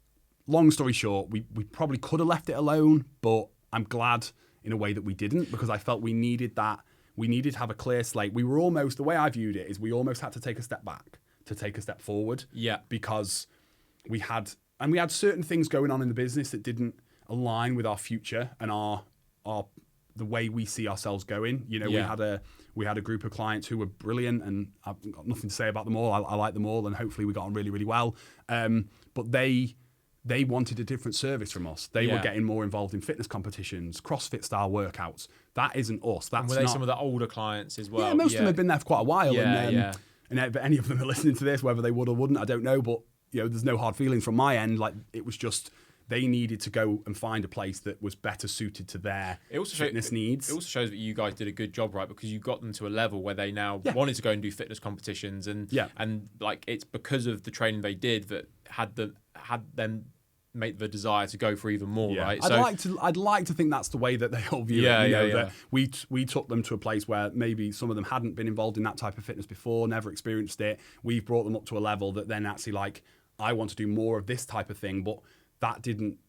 Speaker 2: long story short, we probably could have left it alone, but I'm glad in a way that we didn't, because I felt we needed that. We needed to have a clear slate. We were almost, the way I viewed it is we almost had to take a step back to take a step forward. Yeah. Because we had certain things going on in the business that didn't align with our future and our the way we see ourselves going. You know, we had a group of clients who were brilliant, and I've got nothing to say about them all. I like them all, and hopefully we got on really, really well. But they wanted a different service from us. They were getting more involved in fitness competitions, CrossFit style workouts. That isn't us. That's
Speaker 1: were they some of the older clients as well?
Speaker 2: Yeah, most of them have been there for quite a while. And if any of them are listening to this, whether they would or wouldn't, I don't know. But you know, there's no hard feelings from my end. Like, it was just, they needed to go and find a place that was better suited to their fitness needs.
Speaker 1: It also shows that you guys did a good job, right? Because you got them to a level where they now wanted to go and do fitness competitions, and like, it's because of the training they did that had them make the desire to go for even more, right?
Speaker 2: I'd like to think that's the way that they all view it. That we took them to a place where maybe some of them hadn't been involved in that type of fitness before, never experienced it. We've brought them up to a level that then actually, like, I want to do more of this type of thing, but that didn't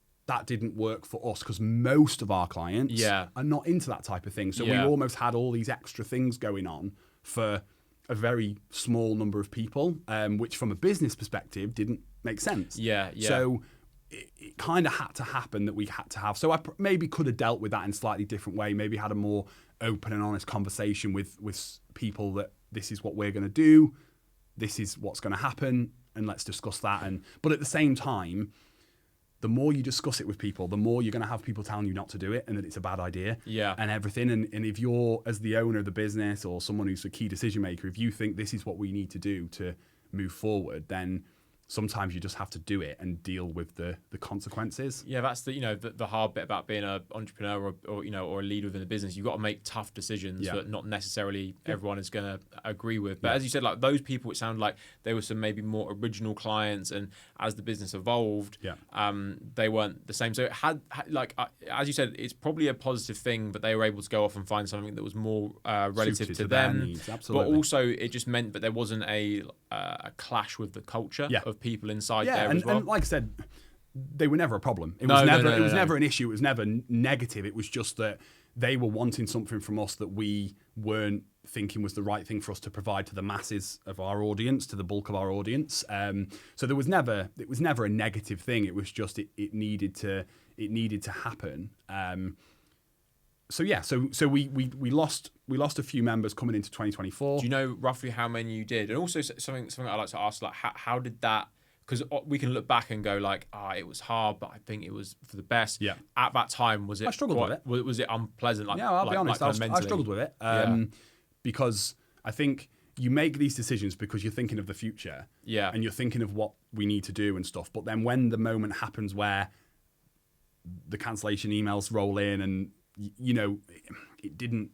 Speaker 2: work for us because most of our clients are not into that type of thing. So we almost had all these extra things going on for a very small number of people, which from a business perspective didn't make sense. So it kind of had to happen that we had to have. So I maybe could have dealt with that in a slightly different way, maybe had a more open and honest conversation with people that this is what we're going to do, this is what's going to happen, and let's discuss that. But at the same time, the more you discuss it with people, the more you're going to have people telling you not to do it and that it's a bad idea and everything. And if you're, as the owner of the business or someone who's a key decision maker, if you think this is what we need to do to move forward, then sometimes you just have to do it and deal with the consequences. Yeah,
Speaker 1: that's the hard bit about being an entrepreneur or a leader within a business. You've got to make tough decisions that not necessarily everyone is going to agree with. But as you said, like, those people, it sounded like they were some maybe more original clients, and as the business evolved, they weren't the same. So it had as you said, it's probably a positive thing, but they were able to go off and find something that was more relative to them. Needs, absolutely. But also it just meant that there wasn't a clash with the culture of people inside there as well.
Speaker 2: And like I said, they were never a problem. It was never an issue. It was never negative. It was just that they were wanting something from us that we weren't thinking was the right thing for us to provide to the masses of our audience, to the bulk of our audience. So it was never a negative thing. It was just it needed to happen. So we lost a few members coming into 2024.
Speaker 1: Do you know roughly how many you did? And also something I like to ask, like, how did that? Because we can look back and go like, it was hard, but I think it was for the best. Yeah. At that time, was it?
Speaker 2: I struggled with it.
Speaker 1: Was it unpleasant? Like,
Speaker 2: I'll be honest. I struggled with it because I think you make these decisions because you're thinking of the future. Yeah. And you're thinking of what we need to do and stuff. But then when the moment happens where the cancellation emails roll in and it didn't.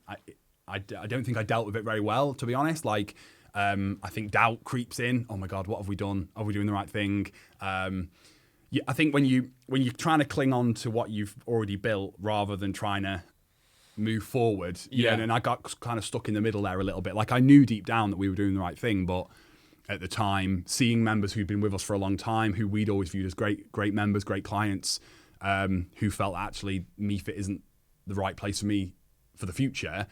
Speaker 2: I don't think I dealt with it very well, to be honest. Like, I think doubt creeps in. Oh my God, what have we done? Are we doing the right thing? I think when you're trying to cling on to what you've already built rather than trying to move forward, and I got kind of stuck in the middle there a little bit. Like, I knew deep down that we were doing the right thing, but at the time, seeing members who'd been with us for a long time, who we'd always viewed as great members, great clients, who felt actually MeFit isn't the right place for me for the future,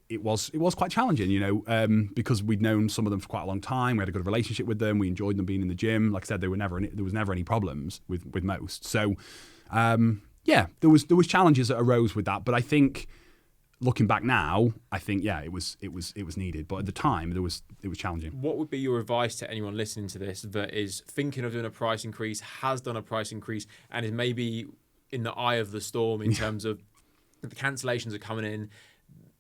Speaker 2: it was quite challenging, because we'd known some of them for quite a long time. We had a good relationship with them. We enjoyed them being in the gym. Like I said, there was never any problems with most. So, there was challenges that arose with that. But I think, looking back now, it was needed. But at the time, it was challenging.
Speaker 1: What would be your advice to anyone listening to this that is thinking of doing a price increase, has done a price increase, and is maybe in the eye of the storm in terms of the cancellations are coming in?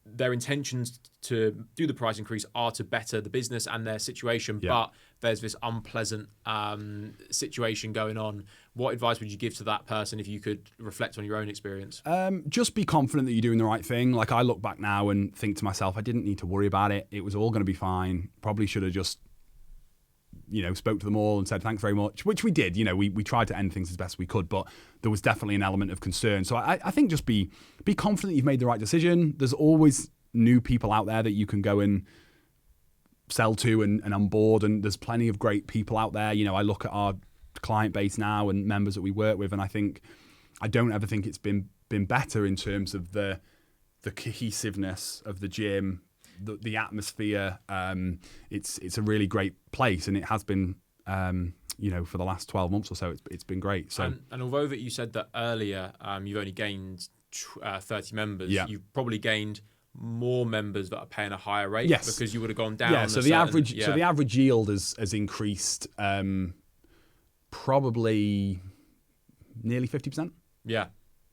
Speaker 1: their intentions to do the price increase are to better the business and their situation, but there's this unpleasant situation going on. What advice would you give to that person if you could reflect on your own experience?
Speaker 2: Just be confident that you're doing the right thing. Like, I look back now and think to myself, I didn't need to worry about it. It was all going to be fine. Probably should have just, spoke to them all and said thanks very much, which we did. We tried to end things as best we could, but there was definitely an element of concern. So I think just be confident you've made the right decision. There's always new people out there that you can go and sell to and onboard, and there's plenty of great people out there. I look at our client base now and members that we work with, and I don't ever think it's been better in terms of the cohesiveness of the gym, the atmosphere. It's a really great place, and it has been for the last 12 months or so. It's been great. So
Speaker 1: and although that you said that earlier, you've only gained 30 members, you've probably gained more members that are paying a higher rate, because you would have gone down.
Speaker 2: Yeah, so the average yield has increased probably nearly 50%.
Speaker 1: Yeah,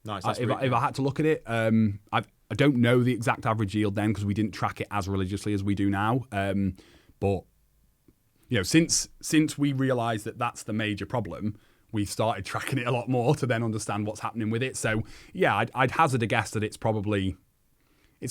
Speaker 1: nice.
Speaker 2: If I had to look at it, I don't know the exact average yield then, because we didn't track it as religiously as we do now. But since we realised that that's the major problem, we've started tracking it a lot more to then understand what's happening with it. So yeah, I'd hazard a guess that it's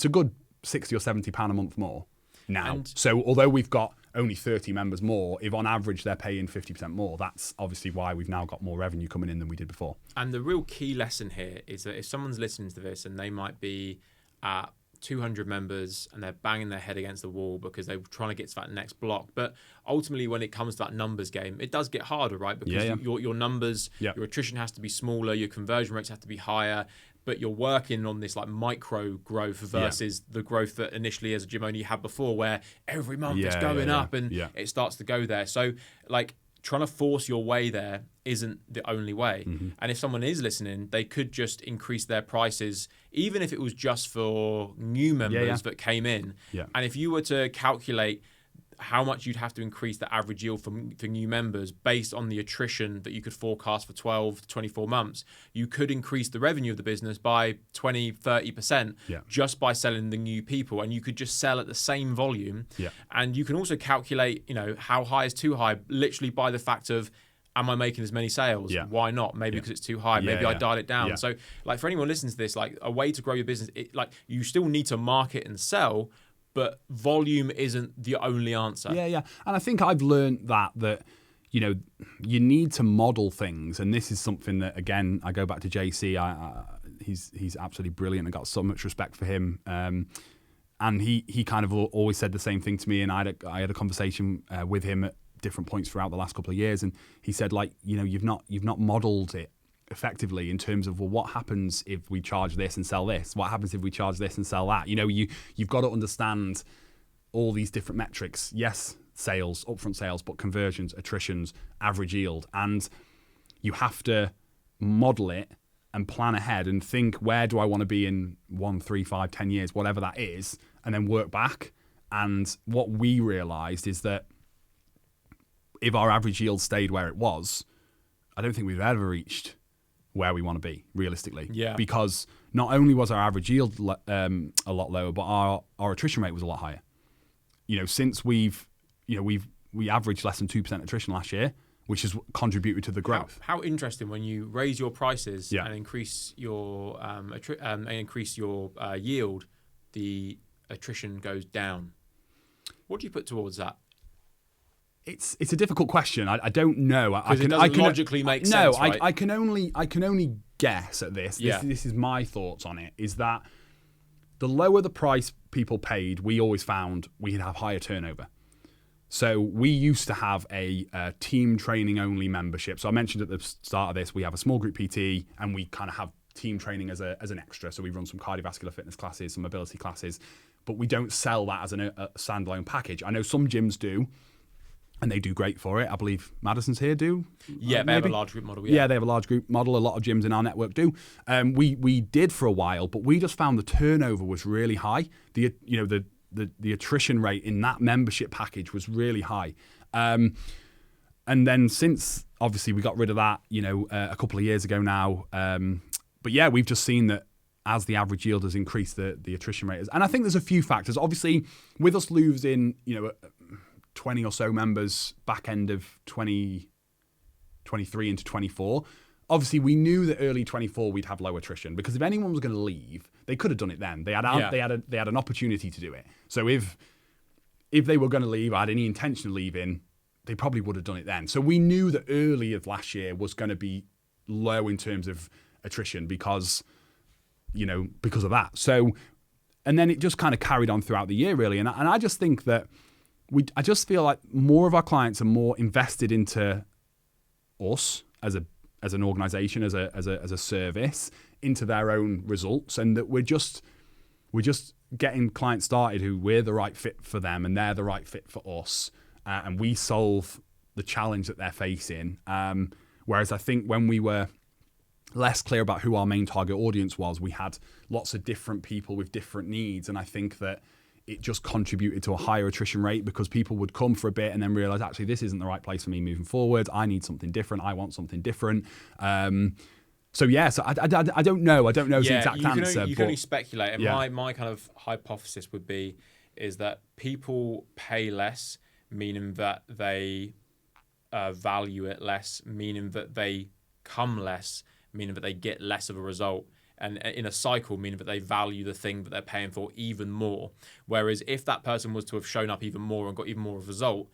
Speaker 2: a good £60 or £70 a month more now. So although we've got only 30 members more, if on average they're paying 50% more, that's obviously why we've now got more revenue coming in than we did before. And
Speaker 1: the real key lesson here is that if someone's listening to this and they might be at 200 members and they're banging their head against the wall because they're trying to get to that next block, but ultimately when it comes to that numbers game, it does get harder, right? Because your numbers, your attrition has to be smaller, your conversion rates have to be higher, but you're working on this like micro growth versus the growth that initially as a gym owner you had before, where every month it's going up and it starts to go there. So like trying to force your way there isn't the only way. And if someone is listening, they could just increase their prices, even if it was just for new members that came in. And if you were to calculate how much you'd have to increase the average yield for new members based on the attrition that you could forecast for 12 to 24 months, you could increase the revenue of the business by 20, 30% just by selling the new people. And you could just sell at the same volume. And you can also calculate, how high is too high, literally by the fact of, am I making as many sales? Why not? Maybe because it's too high. Maybe I dial it down. So like for anyone listening to this, like a way to grow your business, you still need to market and sell, but volume isn't the only answer. And I think I've learned that you need to model things, and this is something that, again, I go back to JC. He's absolutely brilliant. I got so much respect for him. And he kind of always said the same thing to me, and I had a conversation with him at different points throughout the last couple of years, and he said, like, you've not modeled it effectively in terms of, well, what happens if we charge this and sell this? What happens if we charge this and sell that? You've got to understand all these different metrics. Yes, sales, upfront sales, but conversions, attritions, average yield. And you have to model it and plan ahead and think, where do I want to be in 1, 3, 5, 10 years, whatever that is, and then work back. And what we realized is that if our average yield stayed where it was, I don't think we've ever reached where we want to be realistically. Because not only was our average yield a lot lower, but our attrition rate was a lot higher. Since we averaged less than 2% attrition last year, which has contributed to the growth. How interesting when you raise your prices and increase your yield, the attrition goes down. What do you put towards that?
Speaker 2: It's a difficult question. I don't know.
Speaker 1: Because it doesn't logically make sense.
Speaker 2: No, right? I can only guess at this. This is my thoughts on it. Is that the lower the price people paid, we always found we'd have higher turnover. So we used to have a team training only membership. So I mentioned at the start of this, we have a small group PT, and we kind of have team training as an extra. So we run some cardiovascular fitness classes, some mobility classes, but we don't sell that as a standalone package. I know some gyms do, and they do great for it. I believe Madison's here do.
Speaker 1: Yeah, they have a large group model.
Speaker 2: Yeah, they have a large group model. A lot of gyms in our network do. We did for a while, but we just found the turnover was really high. The attrition rate in that membership package was really high. And then since obviously we got rid of that, a couple of years ago now. But yeah, we've just seen that as the average yield has increased, the attrition rate is. And I think there's a few factors. Obviously, with us losing, 20 or so members back end of 2023 into 24, obviously we knew that early 24 we'd have low attrition, because if anyone was going to leave, they could have done it then. They had an opportunity to do it. So if they were going to leave, or had any intention of leaving, they probably would have done it then. So we knew that early of last year was going to be low in terms of attrition because of that. So, and then it just kind of carried on throughout the year, really. And I just think that I just feel like more of our clients are more invested into us as an organization, as a service, into their own results, and that we're just getting clients started who we're the right fit for them and they're the right fit for us, and we solve the challenge that they're facing. Whereas I think when we were less clear about who our main target audience was, we had lots of different people with different needs, and I think that it just contributed to a higher attrition rate, because people would come for a bit and then realize, actually, this isn't the right place for me moving forward. I need something different. I want something different. So I don't know. I don't know the exact answer.
Speaker 1: You can only speculate. And my kind of hypothesis would be is that people pay less, meaning that they value it less, meaning that they come less, meaning that they get less of a result. And in a cycle, meaning that they value the thing that they're paying for even more. Whereas if that person was to have shown up even more and got even more of a result,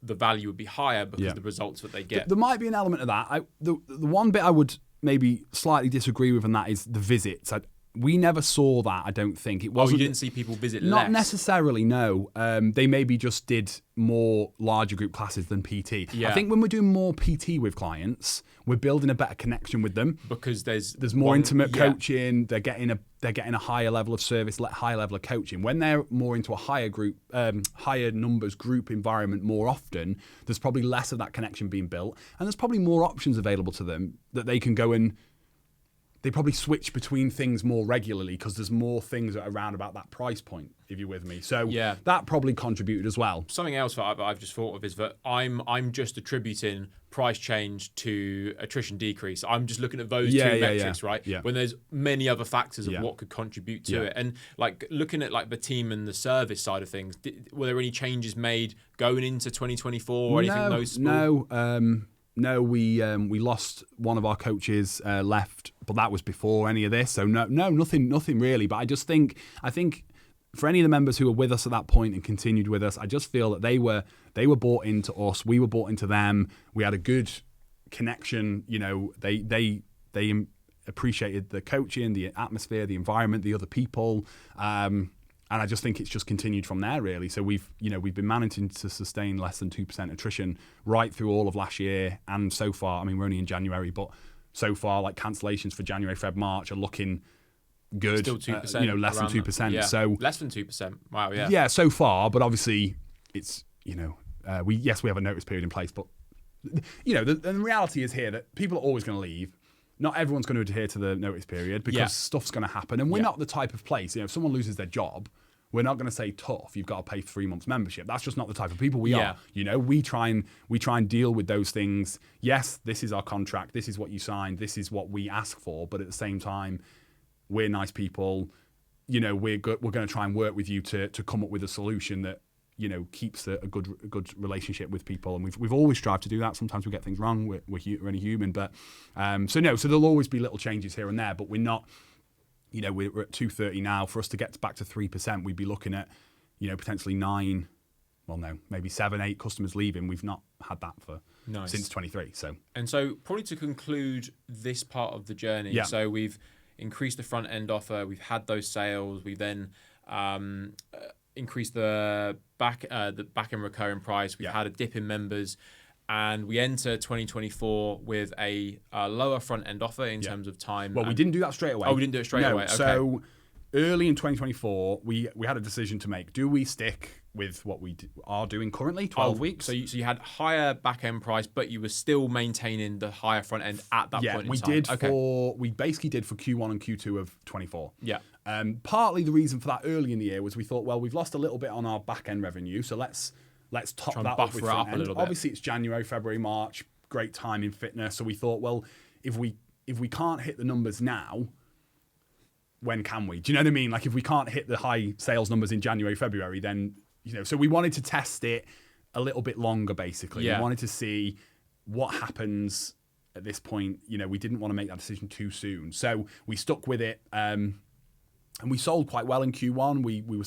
Speaker 1: the value would be higher because of the results that they get.
Speaker 2: There might be an element of that. The one bit I would maybe slightly disagree with, and that is the visits. We never saw that, I don't think. It wasn't.
Speaker 1: You didn't see people visit less?
Speaker 2: Not necessarily, no. They maybe just did more larger group classes than PT.
Speaker 1: Yeah.
Speaker 2: I think when we're doing more PT with clients, we're building a better connection with them.
Speaker 1: Because there's
Speaker 2: more intimate coaching. They're getting a higher level of service, higher level of coaching. When they're more into a higher group, higher numbers group environment more often, there's probably less of that connection being built, and there's probably more options available to them that they can go and. They probably switch between things more regularly because there's more things around about that price point, if you're with me. So that probably contributed as well. Something
Speaker 1: else that I've just thought of is that I'm just attributing price change to attrition decrease. I'm just looking at those two metrics, right? Yeah. When there's many other factors of what could contribute to it. And like looking at like the team and the service side of things, were there any changes made going into 2024 or anything noticeable?
Speaker 2: No, we lost one of our coaches, left, but that was before any of this. So nothing really. But I think for any of the members who were with us at that point and continued with us, I just feel that they were bought into us. We were bought into them. We had a good connection. They appreciated the coaching, the atmosphere, the environment, the other people. And I just think it's just continued from there, really. So we've been managing to sustain less than 2% attrition right through all of last year, and so far, I mean, we're only in January, but so far, like cancellations for January, Feb, March are looking good.
Speaker 1: Still 2%,
Speaker 2: less than 2%.
Speaker 1: Yeah.
Speaker 2: So
Speaker 1: less than 2%. Wow, yeah.
Speaker 2: Yeah, so far, but obviously, it's we have a notice period in place, but the reality is here that people are always going to leave. Not everyone's going to adhere to the notice period because stuff's going to happen. And we're not the type of place, if someone loses their job, we're not going to say, tough, you've got to pay 3 months membership. That's just not the type of people we are. We try and deal with those things. Yes, this is our contract. This is what you signed. This is what we ask for. But at the same time, we're nice people. We're going to try and work with you to come up with a solution that, keeps a good relationship with people, and we've always strived to do that. Sometimes we get things wrong. We're only human, but so there'll always be little changes here and there. But we're not, we're at 230 now. For us to get back to 3%, we'd be looking at, potentially 9, well, no, maybe 7, 8 customers leaving. We've not had that since 23. So
Speaker 1: probably to conclude this part of the journey. So we've increased the front end offer. We've had those sales. We then increased the back end recurring price. We've had a dip in members, and we enter 2024 with a lower front end offer in terms of time.
Speaker 2: Well, we didn't do that straight away.
Speaker 1: Oh, we didn't do it straight away. Okay.
Speaker 2: So early in 2024, we had a decision to make. Do we stick with what we are doing currently, 12 weeks?
Speaker 1: So you had higher back end price, but you were still maintaining the higher front end at that point in time.
Speaker 2: We basically did for Q1 and Q2 of 24.
Speaker 1: Yeah.
Speaker 2: Partly the reason for that early in the year was we thought, well, we've lost a little bit on our back end revenue, so let's top that up with front end. Obviously, it's January, February, March, great time in fitness. So we thought, well, if we can't hit the numbers now, when can we? Do you know what I mean? Like if we can't hit the high sales numbers in January, February, then, so we wanted to test it a little bit longer, basically.
Speaker 1: Yeah.
Speaker 2: We wanted to see what happens at this point. We didn't want to make that decision too soon. So we stuck with it. And we sold quite well in Q1. We were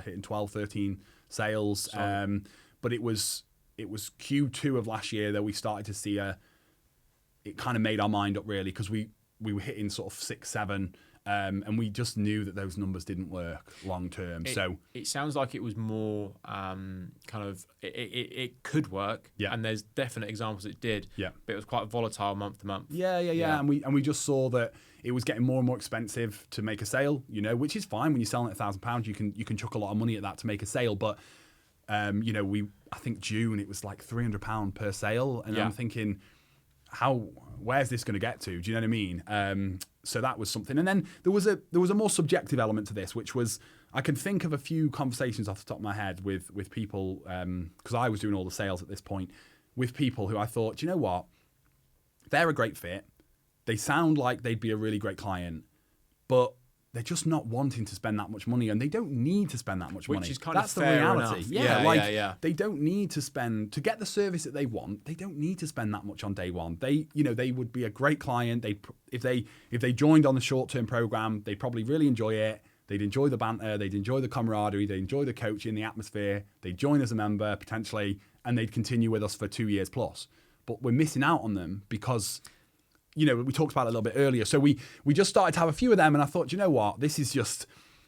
Speaker 2: hitting 12, 13 sales. But it was Q2 of last year that we started to see it kind of made our mind up, really, because we were hitting sort of 6, 7, and we just knew that those numbers didn't work long term. So
Speaker 1: it sounds like it was more kind of it could work, and there's definite examples it did.
Speaker 2: Yeah,
Speaker 1: but it was quite volatile month to month.
Speaker 2: Yeah. And we just saw that it was getting more and more expensive to make a sale. Which is fine when you're selling at £1,000. You can chuck a lot of money at that to make a sale, but I think June it was like £300 per sale, and I'm thinking, where's this going to get to? Do you know what I mean? So that was something. And then there was a more subjective element to this, which was, I can think of a few conversations off the top of my head with people, because I was doing all the sales at this point, with people who I thought, do you know what? They're a great fit. They sound like they'd be a really great client, but they're just not wanting to spend that much money, and they don't need to spend that much money.
Speaker 1: Which is kind
Speaker 2: That's
Speaker 1: of fair
Speaker 2: the reality.
Speaker 1: enough.
Speaker 2: Yeah. They don't need to spend to get the service that they want. They don't need to spend that much on day one. They would be a great client. If they joined on the short-term program, they'd probably really enjoy it. They'd enjoy the banter. They'd enjoy the camaraderie. They'd enjoy the coaching, the atmosphere. They'd join as a member potentially, and they'd continue with us for 2 years plus. But we're missing out on them because, we talked about it a little bit earlier. So we just started to have a few of them, and I thought, you know what, this is just,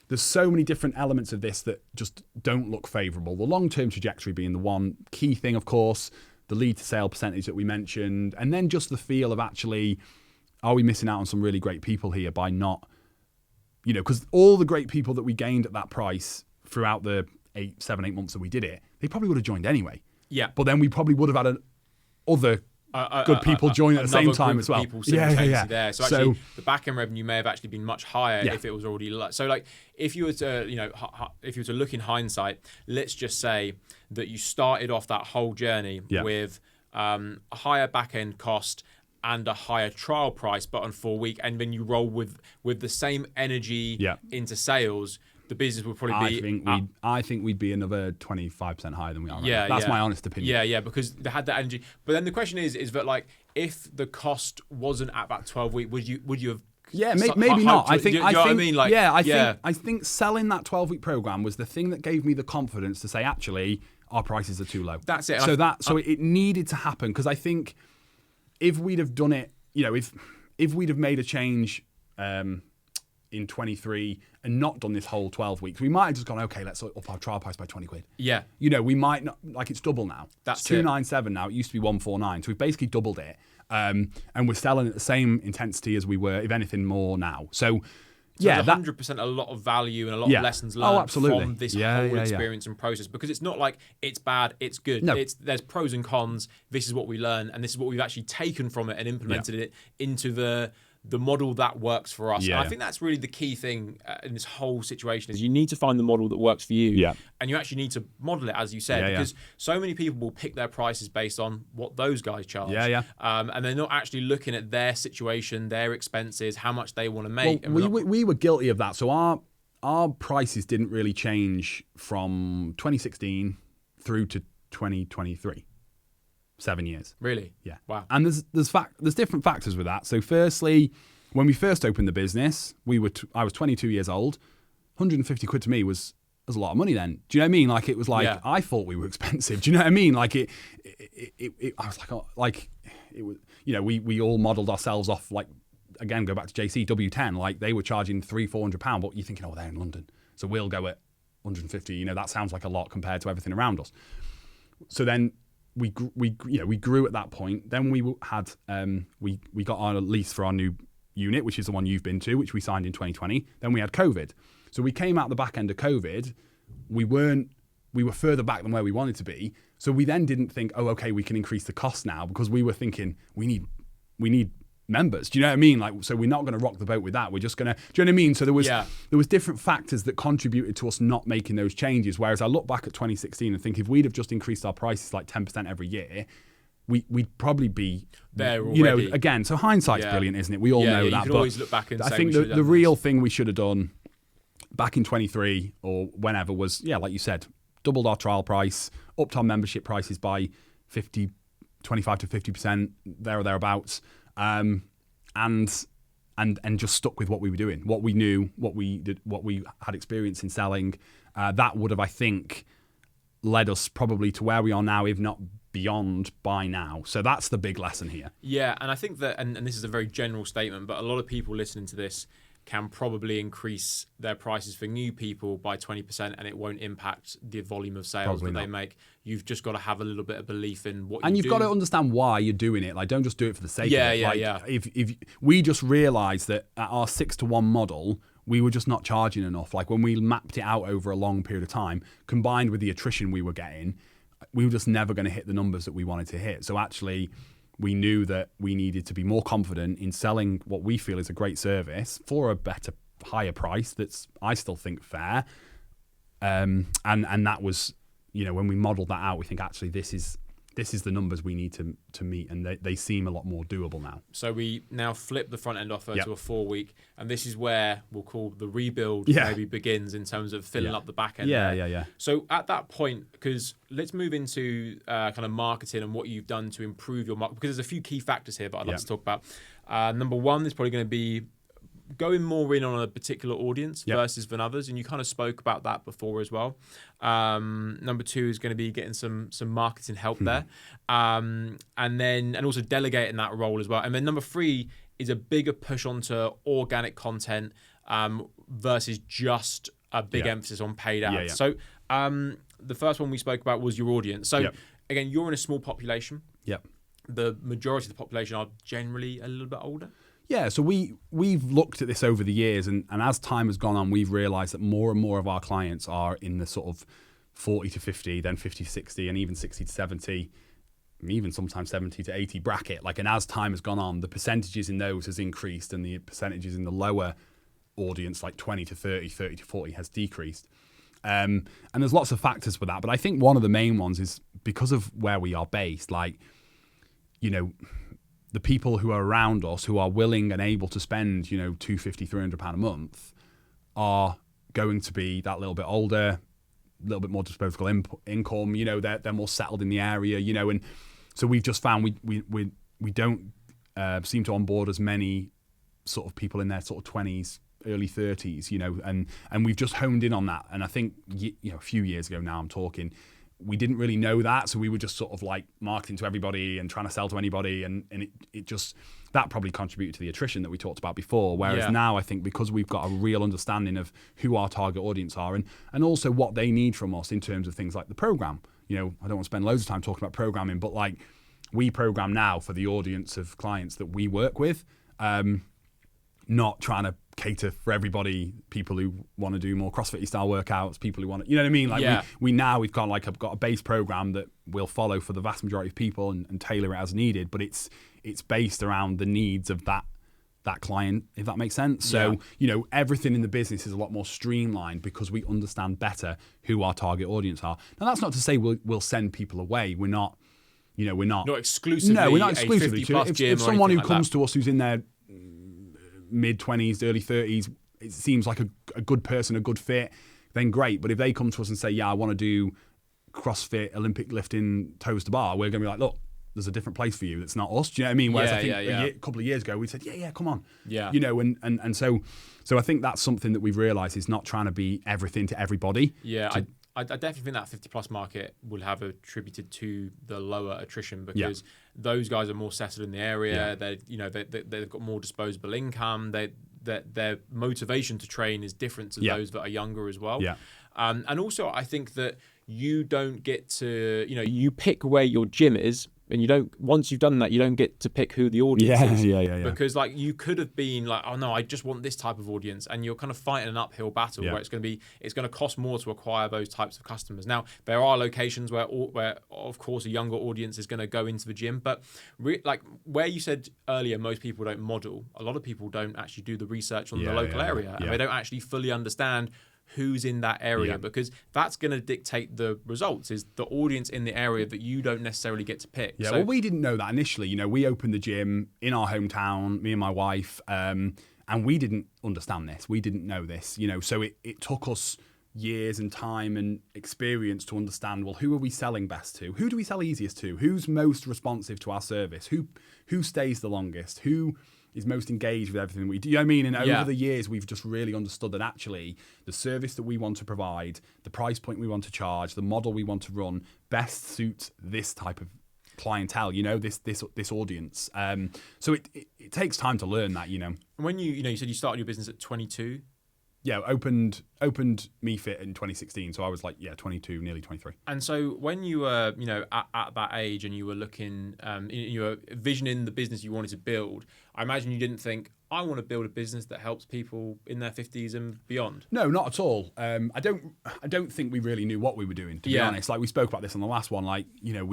Speaker 2: there's so many different elements of this that just don't look favourable. The long-term trajectory being the one key thing, of course, the lead to sale percentage that we mentioned, and then just the feel of actually, are we missing out on some really great people here by not, because all the great people that we gained at that price throughout the 7, 8 months that we did it, they probably would have joined anyway.
Speaker 3: Yeah.
Speaker 2: But then we probably would have had other good people join at the same time as well.
Speaker 1: Yeah. There. So actually, the back end revenue may have actually been much higher if it was already so. Like, if you were to look in hindsight, let's just say that you started off that whole journey with a higher back end cost and a higher trial price, but on 4 week, and then you roll with the same energy into sales. The business would probably be.
Speaker 2: I think we'd be another 25% higher than we are. Right now. That's my honest opinion.
Speaker 1: Yeah, because they had that energy. But then the question is that, like, if the cost wasn't at that 12 week, would you have?
Speaker 2: Yeah, maybe not. I think.
Speaker 1: Do you know what I mean? Like,
Speaker 2: I think selling that 12-week program was the thing that gave me the confidence to say, actually, our prices are too low.
Speaker 1: That's it.
Speaker 2: So it needed to happen, because I think if we'd have done it, if we'd have made a change in 23 and not done this whole 12 weeks, we might have just gone, okay, let's up our trial price by 20 quid.
Speaker 1: Yeah.
Speaker 2: We might not, like, it's double now.
Speaker 1: That's
Speaker 2: it's 297 now. It used to be 149. So we've basically doubled it. And we're selling at the same intensity as we were, if anything more now. So
Speaker 1: there's 100% a lot of value and a lot of lessons learned from this whole experience and process, because it's not like it's bad, it's good.
Speaker 2: No.
Speaker 1: There's pros and cons. This is what we learn, and this is what we've actually taken from it and implemented it into the model that works for us. And I think that's really the key thing in this whole situation, is you need to find the model that works for you, and you actually need to model it, as you said, because so many people will pick their prices based on what those guys charge, and they're not actually looking at their situation, their expenses, how much they want to make.
Speaker 2: Well, we were guilty of that. So our prices didn't really change from 2016 through to 2023. 7 years.
Speaker 1: Really?
Speaker 2: Yeah.
Speaker 1: Wow.
Speaker 2: And there's different factors with that. So firstly, when we first opened the business, I was 22 years old. 150 quid to me was a lot of money then. Do you know what I mean? Like, it was like, I thought we were expensive. Do you know what I mean? Like, I was like, oh, like, it was, we all modeled ourselves off, like, again, go back to JC, W10, like, they were charging £300-400, but you're thinking, oh, they're in London, so we'll go at 150. That sounds like a lot compared to everything around us. So then we grew at that point. Then we had we got our lease for our new unit, which is the one you've been to, which we signed in 2020. Then we had COVID. So we came out the back end of COVID. We were further back than where we wanted to be. So we then didn't think, oh, okay, we can increase the cost now, because we were thinking we need members. Do you know what I mean? Like, so we're not going to rock the boat with that. We're just going to, do you know what I mean? So there was different factors that contributed to us not making those changes. Whereas I look back at 2016 and think, if we'd have just increased our prices like 10% every year, we'd probably be
Speaker 1: there
Speaker 2: you know,
Speaker 1: already.
Speaker 2: again, so hindsight's brilliant, isn't it? We all know
Speaker 1: you
Speaker 2: that.
Speaker 1: can
Speaker 2: But
Speaker 1: always look back and
Speaker 2: I
Speaker 1: say
Speaker 2: think
Speaker 1: we should have
Speaker 2: the
Speaker 1: done
Speaker 2: real
Speaker 1: this.
Speaker 2: thing we should have done back in 23 or whenever was, like you said, doubled our trial price, upped our membership prices by 25 to 50%, there or thereabouts, and just stuck with what we were doing, what we knew, what we did, what we had experience in selling. That would have, I think, led us probably to where we are now, if not beyond by now. So that's the big lesson here.
Speaker 1: Yeah, and I think that, and this is a very general statement, but a lot of people listening to this can probably increase their prices for new people by 20% and it won't impact the volume of sales
Speaker 2: Probably
Speaker 1: that
Speaker 2: not.
Speaker 1: they make. You've just got to have a little bit of belief in what
Speaker 2: And
Speaker 1: you
Speaker 2: you've
Speaker 1: do.
Speaker 2: got to understand why you're doing it. Like, don't just do it for the sake of it.
Speaker 1: Yeah,
Speaker 2: like,
Speaker 1: yeah.
Speaker 2: If we just realised that at our 6-to-1 model, we were just not charging enough. Like, when we mapped it out over a long period of time, combined with the attrition we were getting, we were just never going to hit the numbers that we wanted to hit. So actually, we knew that we needed to be more confident in selling what we feel is a great service for a better, higher price that's, I still think, fair. And that was, when we modelled that out, we think actually this is the numbers we need to meet, and they seem a lot more doable now.
Speaker 1: So we now flip the front end offer
Speaker 2: Yep.
Speaker 1: to a 4-week, and this is where we'll call the rebuild maybe begins in terms of filling up the back end.
Speaker 2: Yeah.
Speaker 1: So at that point, because let's move into kind of marketing and what you've done to improve your market, because there's a few key factors here, but I'd like to talk about. Number one is probably going to be going more in on a particular audience versus than others, and you kind of spoke about that before as well. Number two is going to be getting some marketing help there, and also delegating that role as well. And then number three is a bigger push onto organic content versus just a big emphasis on paid ads. So the first one we spoke about was your audience. So again, you're in a small population.
Speaker 2: Yep.
Speaker 1: The majority of the population are generally a little bit older.
Speaker 2: Yeah, so we've looked at this over the years, and as time has gone on, we've realised that more and more of our clients are in the sort of 40 to 50, then 50 to 60, and even 60 to 70, even sometimes 70 to 80 bracket. Like, and as time has gone on, the percentages in those has increased, and the percentages in the lower audience, like 20 to 30, 30 to 40, has decreased. And there's lots of factors for that, but I think one of the main ones is because of where we are based, like, the people who are around us who are willing and able to spend, £250, £300 a month are going to be that little bit older, a little bit more disposable income, they're more settled in the area, and so we've just found we don't seem to onboard as many sort of people in their sort of 20s, early 30s, and we've just honed in on that. And I think, a few years ago now, I'm talking, we didn't really know that, so we were just sort of like marketing to everybody and trying to sell to anybody, and it just, that probably contributed to the attrition that we talked about before. Whereas now I think because we've got a real understanding of who our target audience are and also what they need from us in terms of things like the program. I don't want to spend loads of time talking about programming, but like, we program now for the audience of clients that we work with, not trying to cater for everybody, people who want to do more CrossFit style workouts, people who want to, you know what I mean? Like we've got a base program that we'll follow for the vast majority of people and tailor it as needed, but it's based around the needs of that client, if that makes sense. So, everything in the business is a lot more streamlined because we understand better who our target audience are. Now, that's not to say we'll send people away. We're not
Speaker 1: exclusively.
Speaker 2: No, we're not exclusively.
Speaker 1: A 50+ gym
Speaker 2: if
Speaker 1: or
Speaker 2: someone who
Speaker 1: anything like
Speaker 2: comes
Speaker 1: that.
Speaker 2: to us who's in their mid-20s, early 30s, it seems like a good person, a good fit, then great. But if they come to us and say, I want to do CrossFit, Olympic lifting, toes to bar, we're going to be like, look, there's a different place for you. That's not us. Do you know what I mean? Whereas I think a couple of years ago, we said, come on.
Speaker 1: Yeah.
Speaker 2: And so I think that's something that we've realised is not trying to be everything to everybody.
Speaker 1: Yeah, I definitely think that 50+ market will have attributed to the lower attrition because those guys are more settled in the area. They've got more disposable income. Their motivation to train is different to those that are younger as well. And also, I think that you don't get to, you pick where your gym is. And you don't, once you've done that, you don't get to pick who the audience is.
Speaker 2: Yeah.
Speaker 1: Because like you could have been like, oh no, I just want this type of audience, and you're kind of fighting an uphill battle where it's going to cost more to acquire those types of customers. Now there are locations where of course a younger audience is going to go into the gym, but like where you said earlier, most people don't model. A lot of people don't actually do the research on the local area, and they don't actually fully understand who's in that area, because that's going to dictate the results, is the audience in the area that you don't necessarily get to pick.
Speaker 2: Yeah, well, we didn't know that initially. You know, we opened the gym in our hometown, me and my wife, and we didn't understand this. We didn't know this, you know, so it took us years and time and experience to understand, well, who are we selling best to? Who do we sell easiest to? Who's most responsive to our service? Who stays the longest? Who is most engaged with everything we do? You know what I mean? And over the years, we've just really understood that actually the service that we want to provide, the price point we want to charge, the model we want to run best suits this type of clientele, you know, this audience. So it takes time to learn that, you know.
Speaker 1: When you said you started your business at 22.
Speaker 2: Yeah, opened MeFit in 2016, so I was like 22, nearly 23.
Speaker 1: And so when you were at that age and you were looking, you were visioning the business you wanted to build, I imagine you didn't think, I want to build a business that helps people in their 50s and beyond.
Speaker 2: No, not at all. I don't think we really knew what we were doing, to be honest. Like we spoke about this on the last one. Like, you know,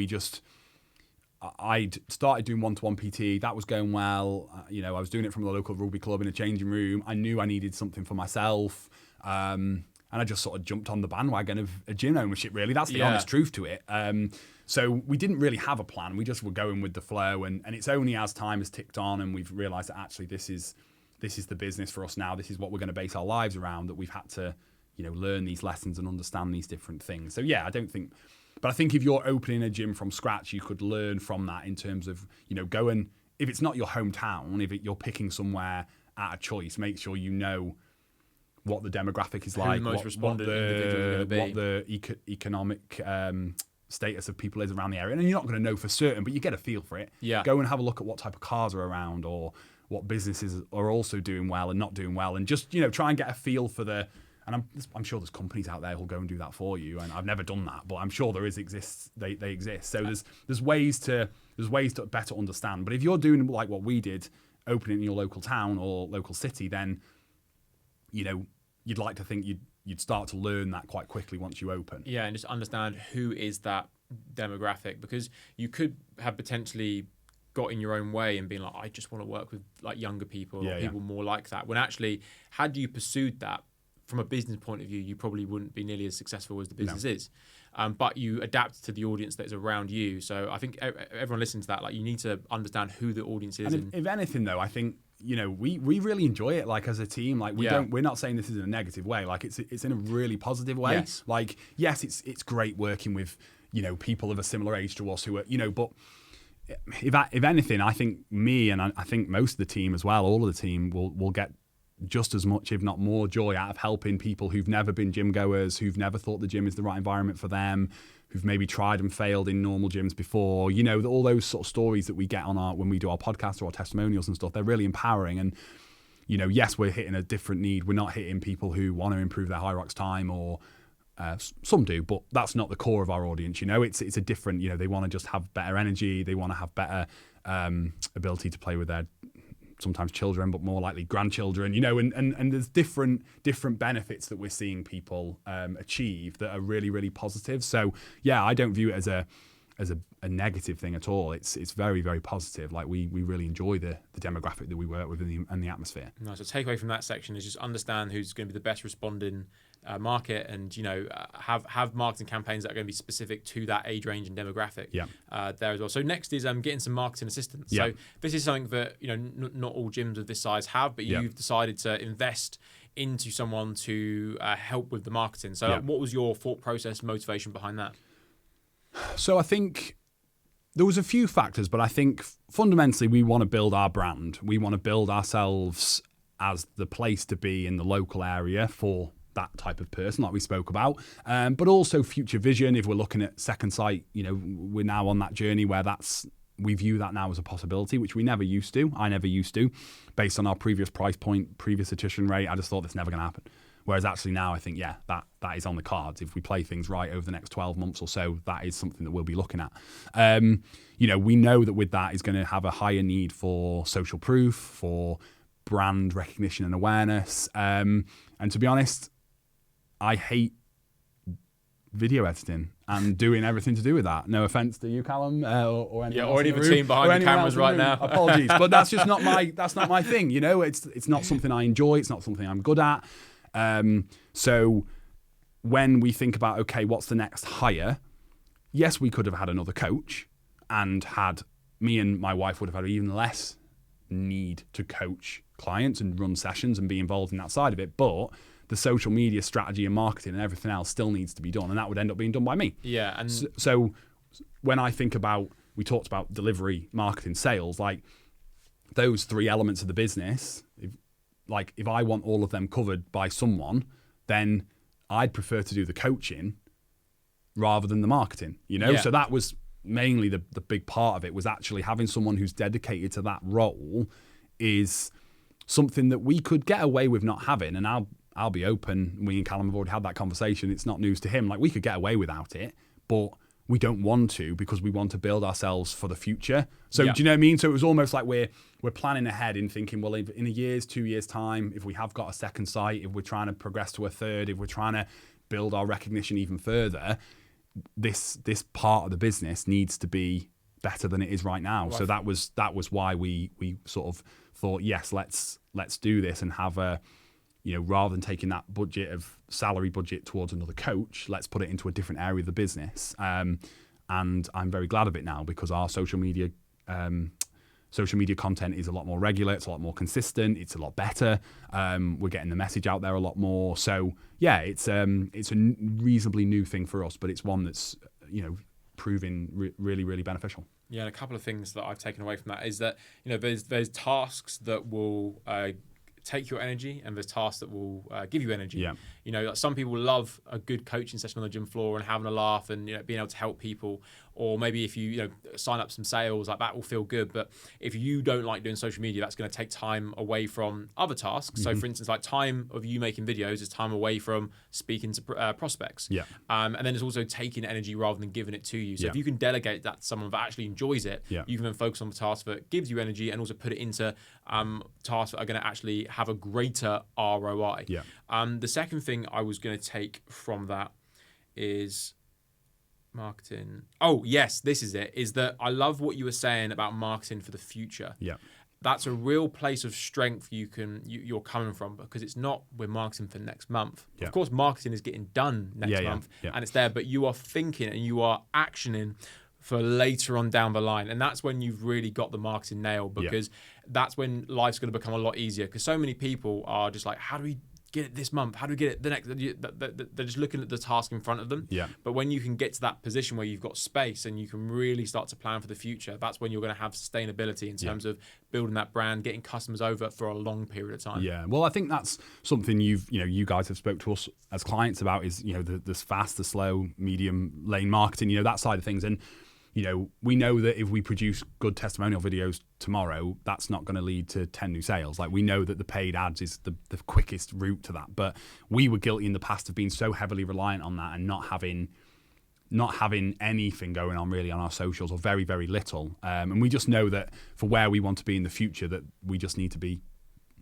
Speaker 2: I'd started doing one-to-one PT. That was going well. You know, I was doing it from the local rugby club in a changing room. I knew I needed something for myself. And I just sort of jumped on the bandwagon of a gym ownership, really. That's the honest truth to it. So we didn't really have a plan. We just were going with the flow. And it's only as time has ticked on and we've realised that actually this is the business for us now. This is what we're going to base our lives around, that we've had to, you know, learn these lessons and understand these different things. So yeah, but I think if you're opening a gym from scratch, you could learn from that in terms of, you know, if it's not your hometown, if you're picking somewhere at a choice, make sure you know what the demographic is like, what the economic status of people is around the area. And you're not going to know for certain, but you get a feel for it.
Speaker 1: Yeah.
Speaker 2: Go and have a look at what type of cars are around or what businesses are also doing well and not doing well. And just, you know, try and get a feel for and I'm sure there's companies out there who'll go and do that for you. And I've never done that, but I'm sure they exist. So there's ways to better understand. But if you're doing like what we did, opening in your local town or local city, then, you know, you'd like to think you'd start to learn that quite quickly once you open.
Speaker 1: Yeah, and just understand who is that demographic, because you could have potentially got in your own way and being like, I just want to work with like younger people or people more like that. When actually, had you pursued that, from a business point of view, you probably wouldn't be nearly as successful as the business is. But you adapt to the audience that is around you. So I think everyone listening to that, like, you need to understand who the audience is.
Speaker 2: And if anything, though, I think, you know, we really enjoy it, like, as a team. Like, we're not saying this is in a negative way. Like, it's in a really positive way.
Speaker 1: Yes.
Speaker 2: Like, yes, it's great working with, you know, people of a similar age to us who are, you know, but if anything, I think me and I think most of the team as well, all of the team will get just as much, if not more, joy out of helping people who've never been gym goers, who've never thought the gym is the right environment for them, who've maybe tried and failed in normal gyms before. You know, all those sort of stories that we get when we do our podcast or our testimonials and stuff, they're really empowering. And, you know, yes, we're hitting a different need. We're not hitting people who want to improve their high rocks time, or some do, but that's not the core of our audience. You know, it's a different, you know, they want to just have better energy. They want to have better ability to play with their sometimes children, but more likely grandchildren, you know, and there's different benefits that we're seeing people achieve that are really, really positive. So yeah, I don't view it as a negative thing at all. It's very, very positive. Like, we really enjoy the demographic that we work with and the atmosphere.
Speaker 1: Nice. So takeaway from that section is just understand who's going to be the best responding market, and, you know, have marketing campaigns that are going to be specific to that age range and demographic there as well. So next is getting some marketing assistance. So this is something that, you know, not all gyms of this size have, but you've decided to invest into someone to help with the marketing. So what was your thought process, motivation behind that?
Speaker 2: So I think there was a few factors, but I think fundamentally we want to build our brand. We want to build ourselves as the place to be in the local area for that type of person, like we spoke about, but also future vision. If we're looking at Second Sight, you know, we're now on that journey where we view that now as a possibility, which we never used to. I never used to, based on our previous price point, previous attrition rate. I just thought that's never going to happen. Whereas actually now I think, that is on the cards. If we play things right over the next 12 months or so, that is something that we'll be looking at. You know, we know that with that is going to have a higher need for social proof, for brand recognition and awareness. And to be honest, I hate video editing and doing everything to do with that. No offense to you, Callum, or anyone else
Speaker 1: or any of the team behind the cameras right now.
Speaker 2: Apologies, but that's just not my thing. You know, it's not something I enjoy. It's not something I'm good at. So when we think about, okay, what's the next hire? Yes, we could have had another coach and me and my wife would have had even less need to coach clients and run sessions and be involved in that side of it. But the social media strategy and marketing and everything else still needs to be done. And that would end up being done by me.
Speaker 1: Yeah. And
Speaker 2: so when I think about, we talked about delivery, marketing, sales, like those three elements of the business, if I want all of them covered by someone, then I'd prefer to do the coaching rather than the marketing,
Speaker 1: Yeah.
Speaker 2: So that was mainly the big part of it, was actually having someone who's dedicated to that role is something that we could get away with not having. And I'll be open. We and Callum have already had that conversation. It's not news to him. Like, we could get away without it, but we don't want to, because we want to build ourselves for the future. So
Speaker 1: Yeah.
Speaker 2: do you know what I mean? So it was almost like we're planning ahead in thinking, well, if in a year's, 2 years time, if we have got a second site, if we're trying to progress to a third, if we're trying to build our recognition even further, this part of the business needs to be better than it is right now.
Speaker 1: Well,
Speaker 2: So that was why we sort of thought, yes, let's do this and have a, rather than taking that salary budget towards another coach, let's put it into a different area of the business. And I'm very glad of it now, because our social media content is a lot more regular. It's a lot more consistent. It's a lot better. We're getting the message out there a lot more. So yeah, it's a reasonably new thing for us, but it's one that's, proving really, really beneficial.
Speaker 1: Yeah, and a couple of things that I've taken away from that is that, there's tasks that will take your energy, and there's tasks that will give you energy.
Speaker 2: Yeah.
Speaker 1: Like, some people love a good coaching session on the gym floor and having a laugh and being able to help people. Or maybe if you sign up some sales, like, that will feel good. But if you don't like doing social media, that's going to take time away from other tasks. So for instance, like, time of you making videos is time away from speaking to prospects.
Speaker 2: Yeah.
Speaker 1: And then it's also taking energy rather than giving it to you. So
Speaker 2: Yeah.
Speaker 1: if you can delegate that to someone that actually enjoys it,
Speaker 2: Yeah.
Speaker 1: you can then focus on the task that gives you energy, and also put it into tasks that are going to actually have a greater ROI.
Speaker 2: Yeah.
Speaker 1: The second thing I was going to take from that is marketing. Oh, yes, this is it. Is that I love what you were saying about marketing for the future.
Speaker 2: Yeah.
Speaker 1: That's a real place of strength you're coming from, because it's not, we're marketing for next month.
Speaker 2: Yeah.
Speaker 1: Of course, marketing is getting done next month, and it's there, but you are thinking and you are actioning for later on down the line. And that's when you've really got the marketing nailed, because that's when life's going to become a lot easier. Because so many people are just like, how do we get it this month? How do we get it the next? They're just looking at the task in front of them.
Speaker 2: Yeah.
Speaker 1: But when you can get to that position where you've got space and you can really start to plan for the future, that's when you're going to have sustainability in terms of building that brand, getting customers over for a long period of time.
Speaker 2: Yeah. Well, I think that's something you guys have spoke to us as clients about, is, the fast, the slow, medium lane marketing, that side of things. And, we know that if we produce good testimonial videos tomorrow, that's not going to lead to 10 new sales. Like, we know that the paid ads is the quickest route to that. But we were guilty in the past of being so heavily reliant on that and not having anything going on really on our socials, or very, very little. And we just know that for where we want to be in the future, that we just need to be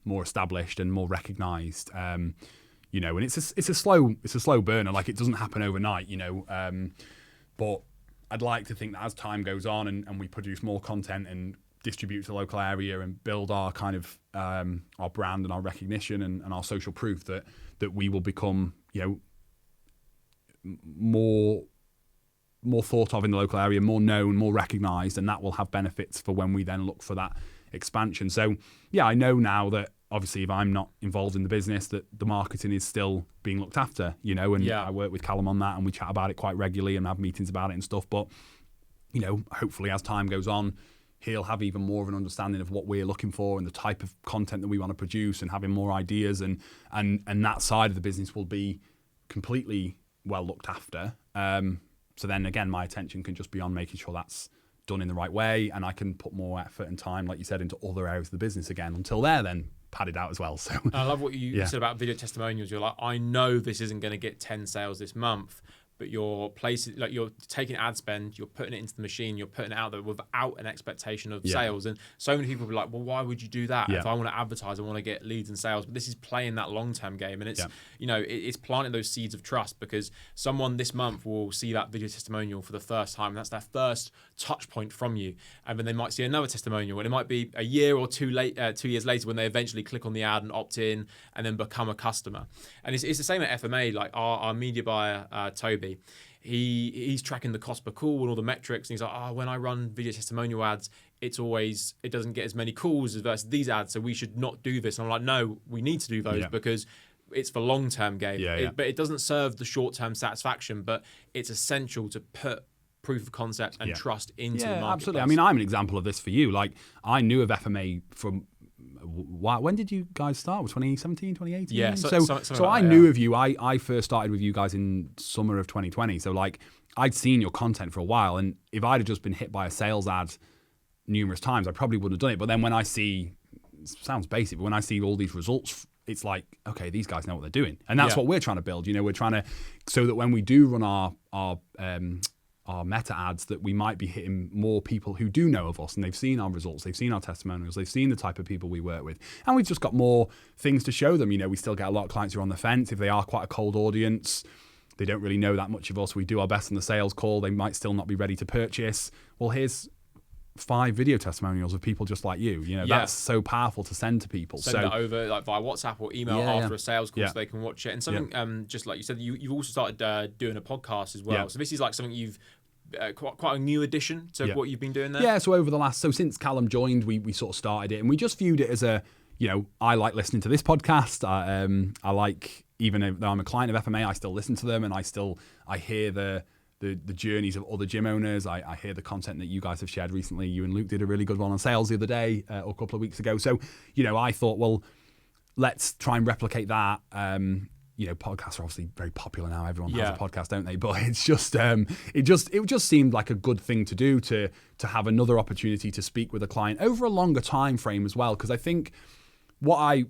Speaker 2: more established and more recognized. And it's a slow burner. Like, it doesn't happen overnight, but I'd like to think that as time goes on and we produce more content and distribute to the local area and build our kind of our brand and our recognition and our social proof, that we will become more thought of in the local area, more known, more recognized, and that will have benefits for when we then look for that expansion. So yeah, I know now that obviously if I'm not involved in the business, that the marketing is still being looked after, and I work with Callum on that, and we chat about it quite regularly and have meetings about it and stuff. But, hopefully as time goes on, he'll have even more of an understanding of what we're looking for and the type of content that we want to produce, and having more ideas, and that side of the business will be completely well looked after. So then again, my attention can just be on making sure that's done in the right way, and I can put more effort and time, like you said, into other areas of the business again, until they're then padded out as well. So
Speaker 1: I love what you said about video testimonials. You're like, I know this isn't going to get 10 sales this month, but but you're placing, like, you're taking ad spend, you're putting it into the machine, you're putting it out there without an expectation of sales. And so many people will be like, well, why would you do that? If I want to advertise, I want to get leads and sales. But this is playing that long-term game, and it's it's planting those seeds of trust, because someone this month will see that video testimonial for the first time, and that's their first touch point from you. And then they might see another testimonial, and it might be a year or 2 years later when they eventually click on the ad and opt in and then become a customer. And it's the same at FMA. Like our media buyer, Toby, he's tracking the cost per call and all the metrics, and he's like, when I run video testimonial ads, it doesn't get as many calls as versus these ads, so we should not do this. And I'm like, no, we need to do those because it's for long-term game. But it doesn't serve the short-term satisfaction, but it's essential to put proof of concept and trust into the marketplace.
Speaker 2: Absolutely. I mean, I'm an example of this for you. Like, I knew of FMA from, when did you guys start? Was 2017, 2018?
Speaker 1: Yeah.
Speaker 2: So I knew of you. I first started with you guys in summer of 2020. So like, I'd seen your content for a while, and if I'd have just been hit by a sales ad numerous times, I probably wouldn't have done it. But then when I see, it sounds basic, but when I see all these results, it's like, okay, these guys know what they're doing. And that's what we're trying to build. We're trying to, so that when we do run our meta ads, that we might be hitting more people who do know of us, and they've seen our results, they've seen our testimonials, they've seen the type of people we work with, and we've just got more things to show them. We still get a lot of clients who are on the fence. If they are quite a cold audience, they don't really know that much of us, we do our best on the sales call, they might still not be ready to purchase. Well, here's 5 video testimonials of people just like you. That's so powerful to send to people.
Speaker 1: Send it over like via WhatsApp or email after a sales call so they can watch it. And something just like you said, you've also started doing a podcast as well. So this is like something you've quite a new addition to what you've been doing there.
Speaker 2: Yeah. So since Callum joined, we sort of started it, and we just viewed it as I like listening to this podcast. I like, even though I'm a client of FMA, I still listen to them, and I hear the journeys of other gym owners. I hear the content that you guys have shared recently. You and Luke did a really good one on sales the other day, or a couple of weeks ago. So, I thought, well, let's try and replicate that. Podcasts are obviously very popular now. Everyone has a podcast, don't they? But it's just, it just seemed like a good thing to do, to have another opportunity to speak with a client over a longer time frame as well. Because I think what I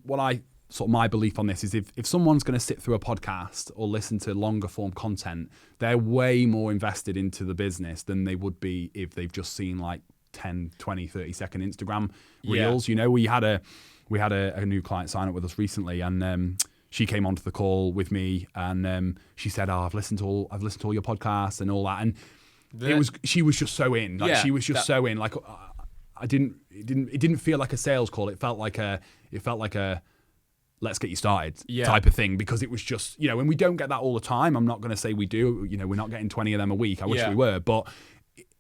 Speaker 2: sort of my belief on this is, if someone's going to sit through a podcast or listen to longer form content, they're way more invested into the business than they would be if they've just seen like 10, 20, 30 second Instagram reels. We had a new client sign up with us recently, and she came onto the call with me, and she said, I've listened to all your podcasts and all that. And she was just so in, so in, like, it didn't feel like a sales call. It felt like a let's get you started type of thing, because it was just, and we don't get that all the time. I'm not going to say we do, we're not getting 20 of them a week. I wish we were, but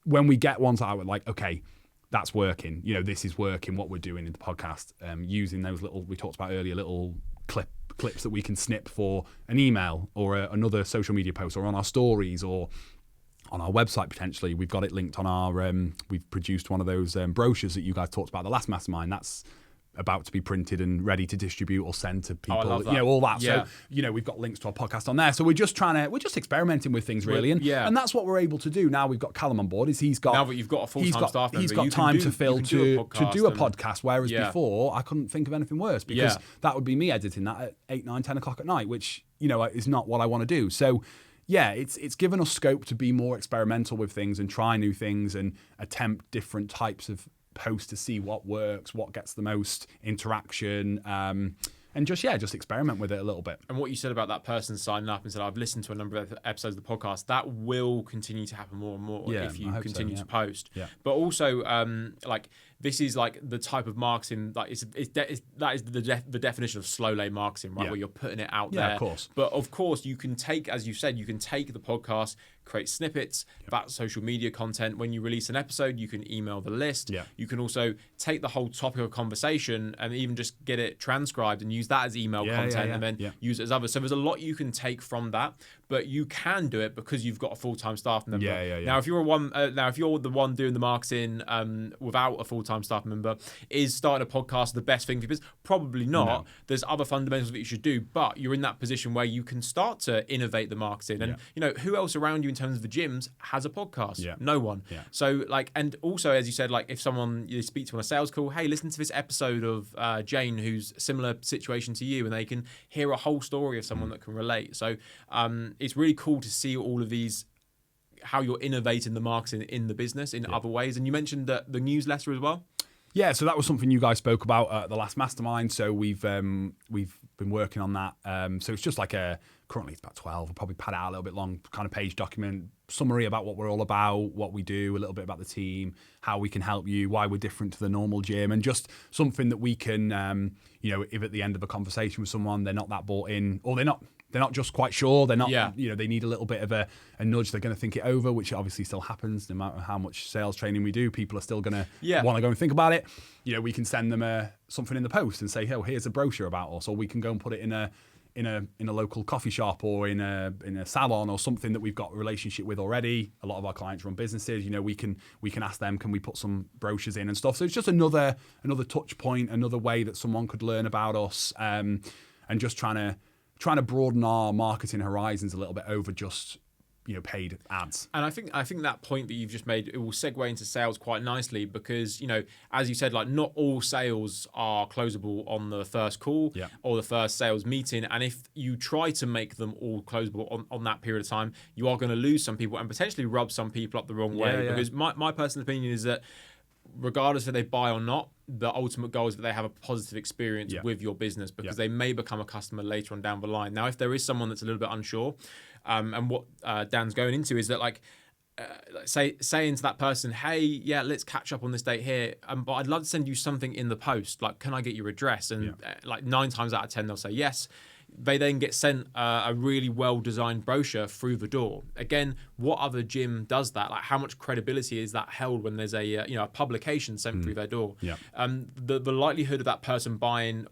Speaker 2: when we get ones that I would like, okay, that's working, this is working, what we're doing in the podcast, using those little, we talked about earlier, little clips that we can snip for an email or another social media post, or on our stories, or on our website potentially. We've got it linked on our, we've produced one of those brochures that you guys talked about the last mastermind. That's about to be printed and ready to distribute or send to people, all that. So, we've got links to our podcast on there. So we're just experimenting with things, really. And that's what we're able to do. Now we've got Callum on board. Now
Speaker 1: that you've got a full-time staff member,
Speaker 2: he's got time to fill to do a podcast, whereas before I couldn't think of anything worse, because that would be me editing that at 8, 9, 10 o'clock at night, which, is not what I want to do. So, it's given us scope to be more experimental with things and try new things and attempt different types of post to see what works, what gets the most interaction, and just experiment with it a little bit.
Speaker 1: And what you said about that person signing up and said, I've listened to a number of episodes of the podcast, that will continue to happen more and more if you continue to post. But also, this is like the type of marketing that is the definition of slow lane marketing, right? Where you're putting it out there.
Speaker 2: Of course.
Speaker 1: But of course, you can take, as you said, you can take the podcast, create snippets, that social media content. When you release an episode, you can email the list. You can also take the whole topic of conversation and even just get it transcribed and use that as email content, and then use it as others. So there's a lot you can take from that, but you can do it because you've got a full-time staff member. Now, if you're the one doing the marketing without a full-time full-time staff member. Is starting a podcast the best thing for your business? Probably not.
Speaker 2: No.
Speaker 1: There's other fundamentals that you should do, but you're in that position where you can start to innovate the marketing. And who else around you in terms of the gyms has a podcast?
Speaker 2: Yeah.
Speaker 1: No one.
Speaker 2: Yeah.
Speaker 1: So and also, as you said, if someone you speak to on a sales call, hey, listen to this episode of Jane, who's similar situation to you, and they can hear a whole story of someone that can relate. So it's really cool to see all of these, how you're innovating the marketing in the business in other ways. And you mentioned the newsletter as well.
Speaker 2: Yeah, so that was something you guys spoke about at the last mastermind. So we've been working on that. So it's just currently it's about 12. We'll probably pad it out a little bit long, kind of page document, summary about what we're all about, what we do, a little bit about the team, how we can help you, why we're different to the normal gym, and just something that we can, if at the end of a conversation with someone, they're not that bought in, or they're not just quite sure. They're not, they need a little bit of a nudge. They're going to think it over, which obviously still happens no matter how much sales training we do. People are still going to want to go and think about it. We can send them something in the post and say, "Oh, here's a brochure about us," or we can go and put it in a local coffee shop or in a salon or something that we've got a relationship with already. A lot of our clients run businesses. We can ask them, can we put some brochures in and stuff. So it's just another touch point, another way that someone could learn about us, and just trying to broaden our marketing horizons a little bit over just paid ads.
Speaker 1: And I think that point that you've just made, it will segue into sales quite nicely, because as you said, not all sales are closable on the first call or the first sales meeting, and if you try to make them all closable on that period of time, you are going to lose some people and potentially rub some people up the wrong way. Because my personal opinion is that regardless if they buy or not, the ultimate goal is that they have a positive experience with your business, because they may become a customer later on down the line. Now, if there is someone that's a little bit unsure, and what Dan's going into is that saying to that person, hey, let's catch up on this date here, but I'd love to send you something in the post. Can I get your address? And 9 times out of 10, they'll say yes. They then get sent a really well-designed brochure through the door. Again, what other gym does that? How much credibility is that held when there's a publication sent through their door? The likelihood of that person buying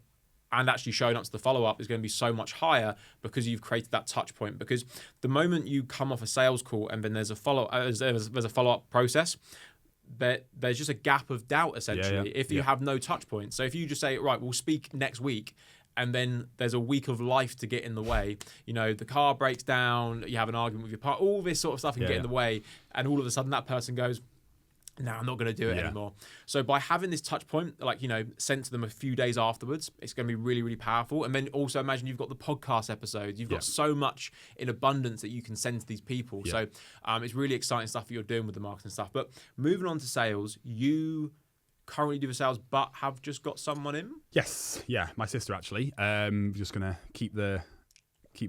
Speaker 1: and actually showing up to the follow-up is going to be so much higher, because you've created that touch point. Because the moment you come off a sales call and then there's a follow-up process, there's just a gap of doubt, essentially, if you have no touch point. So if you just say, right, we'll speak next week, and then there's a week of life to get in the way, the car breaks down, you have an argument with your partner, all this sort of stuff can get in the way, and all of a sudden that person goes, no, I'm not going to do it anymore. So by having this touch point, sent to them a few days afterwards, it's going to be really, really powerful. And then also imagine you've got the podcast episodes. You've got so much in abundance that you can send to these people. So it's really exciting stuff that you're doing with the marketing stuff. But moving on to sales, you currently do the sales, but have just got someone in?
Speaker 2: Yes. Yeah, my sister, actually. Just going to keep the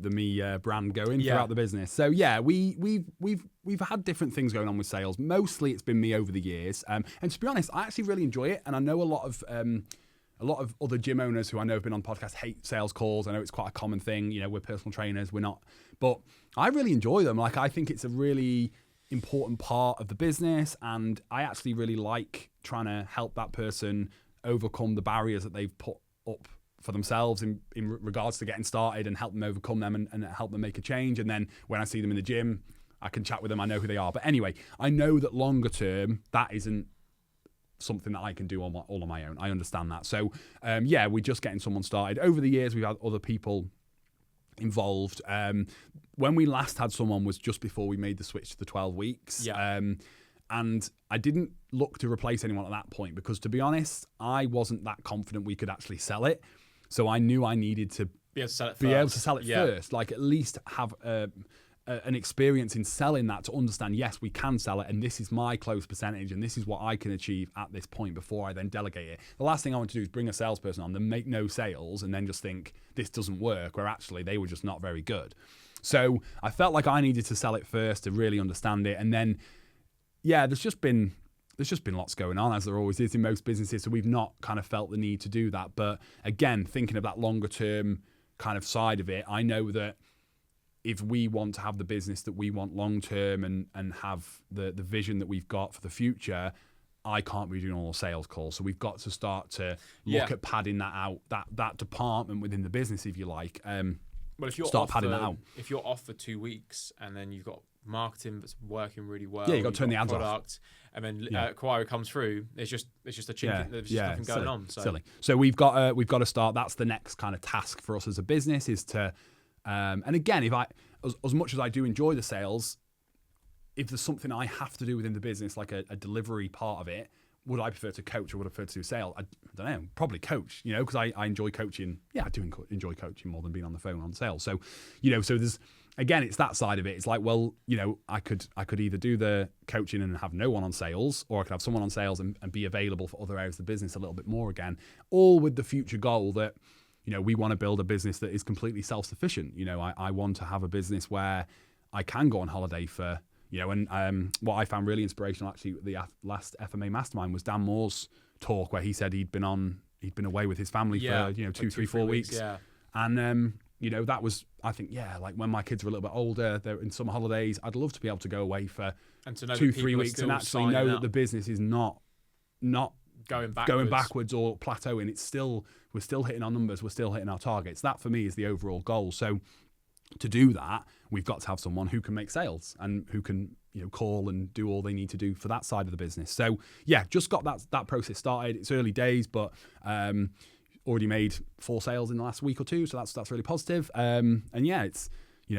Speaker 2: me brand going throughout the business. So we've had different things going on with sales. Mostly it's been me over the years, and to be honest, I actually really enjoy it. And I know a lot of other gym owners who I know have been on podcasts hate sales calls. I know it's quite a common thing. We're personal trainers, we're not, but I really enjoy them. I think it's a really important part of the business, and I actually really like trying to help that person overcome the barriers that they've put up for themselves in regards to getting started, and help them overcome them and help them make a change. And then when I see them in the gym, I can chat with them. I know who they are. But anyway, I know that longer term, that isn't something that I can do all on my own. I understand that. So we're just getting someone started. Over the years, we've had other people involved. When we last had someone was just before we made the switch to the 12 weeks. And I didn't look to replace anyone at that point, because to be honest, I wasn't that confident we could actually sell it. So I knew I needed to be able to sell it first, at least have an experience in selling that, to understand, yes, we can sell it, and this is my close percentage, and this is what I can achieve at this point before I then delegate it. The last thing I want to do is bring a salesperson on, then make no sales, and then just think this doesn't work, where actually they were just not very good. So I felt like I needed to sell it first to really understand it, and then there's just been lots going on, as there always is in most businesses, so we've not kind of felt the need to do that. But again, thinking of that longer term kind of side of it, I know that if we want to have the business that we want long term and have the vision that we've got for the future, I can't be doing all the sales calls. So we've got to start to look at padding that out, that department within the business, if you like.
Speaker 1: Well, if you're
Speaker 2: start padding that out.
Speaker 1: If you're off for 2 weeks and then you've got marketing that's working really well.
Speaker 2: Yeah, you got to turn the ads
Speaker 1: off. And then inquiry comes through. It's just a chink. There's just nothing going on. So.
Speaker 2: Silly. So we've got to start. That's the next kind of task for us as a business is to. And again, if as much as I do enjoy the sales, if there's something I have to do within the business, like a delivery part of it, would I prefer to coach or would I prefer to do sales? I don't know. Probably coach, because I enjoy coaching. Yeah, I do enjoy coaching more than being on the phone on sales. So, so there's, again, it's that side of it. It's like, well, I could either do the coaching and have no one on sales, or I could have someone on sales and be available for other areas of the business a little bit more again, all with the future goal that, we want to build a business that is completely self-sufficient. I want to have a business where I can go on holiday for, and what I found really inspirational actually the last FMA Mastermind was Dan Moore's talk where he said he'd been away with his family for 2, 3, 4 weeks.
Speaker 1: Yeah.
Speaker 2: And that was, I think, like when my kids were a little bit older, they're in summer holidays, I'd love to be able to go away for
Speaker 1: and to know
Speaker 2: 2, 3 weeks and actually know that the business is not
Speaker 1: going
Speaker 2: backwards or plateauing. We're still hitting our numbers, we're still hitting our targets. That for me is the overall goal. So to do that, we've got to have someone who can make sales and who can, call and do all they need to do for that side of the business. So yeah, just got that process started. It's early days, but already made 4 sales in the last week or 2, so that's really positive. And yeah, it's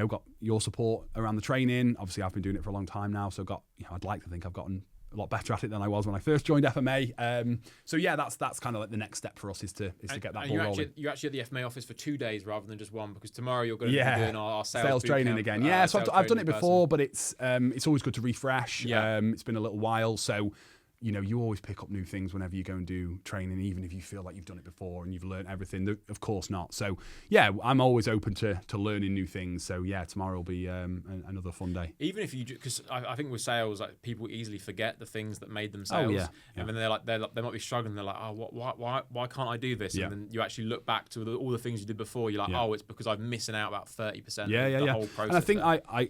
Speaker 2: got your support around the training. Obviously, I've been doing it for a long time now, so I'd like to think I've gotten a lot better at it than I was when I first joined FMA. So yeah, that's kind of like the next step for us is to get that ball rolling.
Speaker 1: You're actually at the FMA office for 2 days rather than just 1, because tomorrow you're going to be doing our sales
Speaker 2: training again. Yeah, so I've done it before, but it's always good to refresh. Yeah. It's been a little while, so you always pick up new things whenever you go and do training, even if you feel like you've done it before and you've learned everything. Of course not. So yeah, I'm always open to learning new things. So yeah, tomorrow will be another fun day.
Speaker 1: Even if you, because I think with sales, like people easily forget the things that made them sales. And then they might be struggling. They're like, oh, why can't I do this? And then you actually look back to all the things you did before. You're like, oh, it's because I'm missing out about 30% of the whole process.
Speaker 2: And I think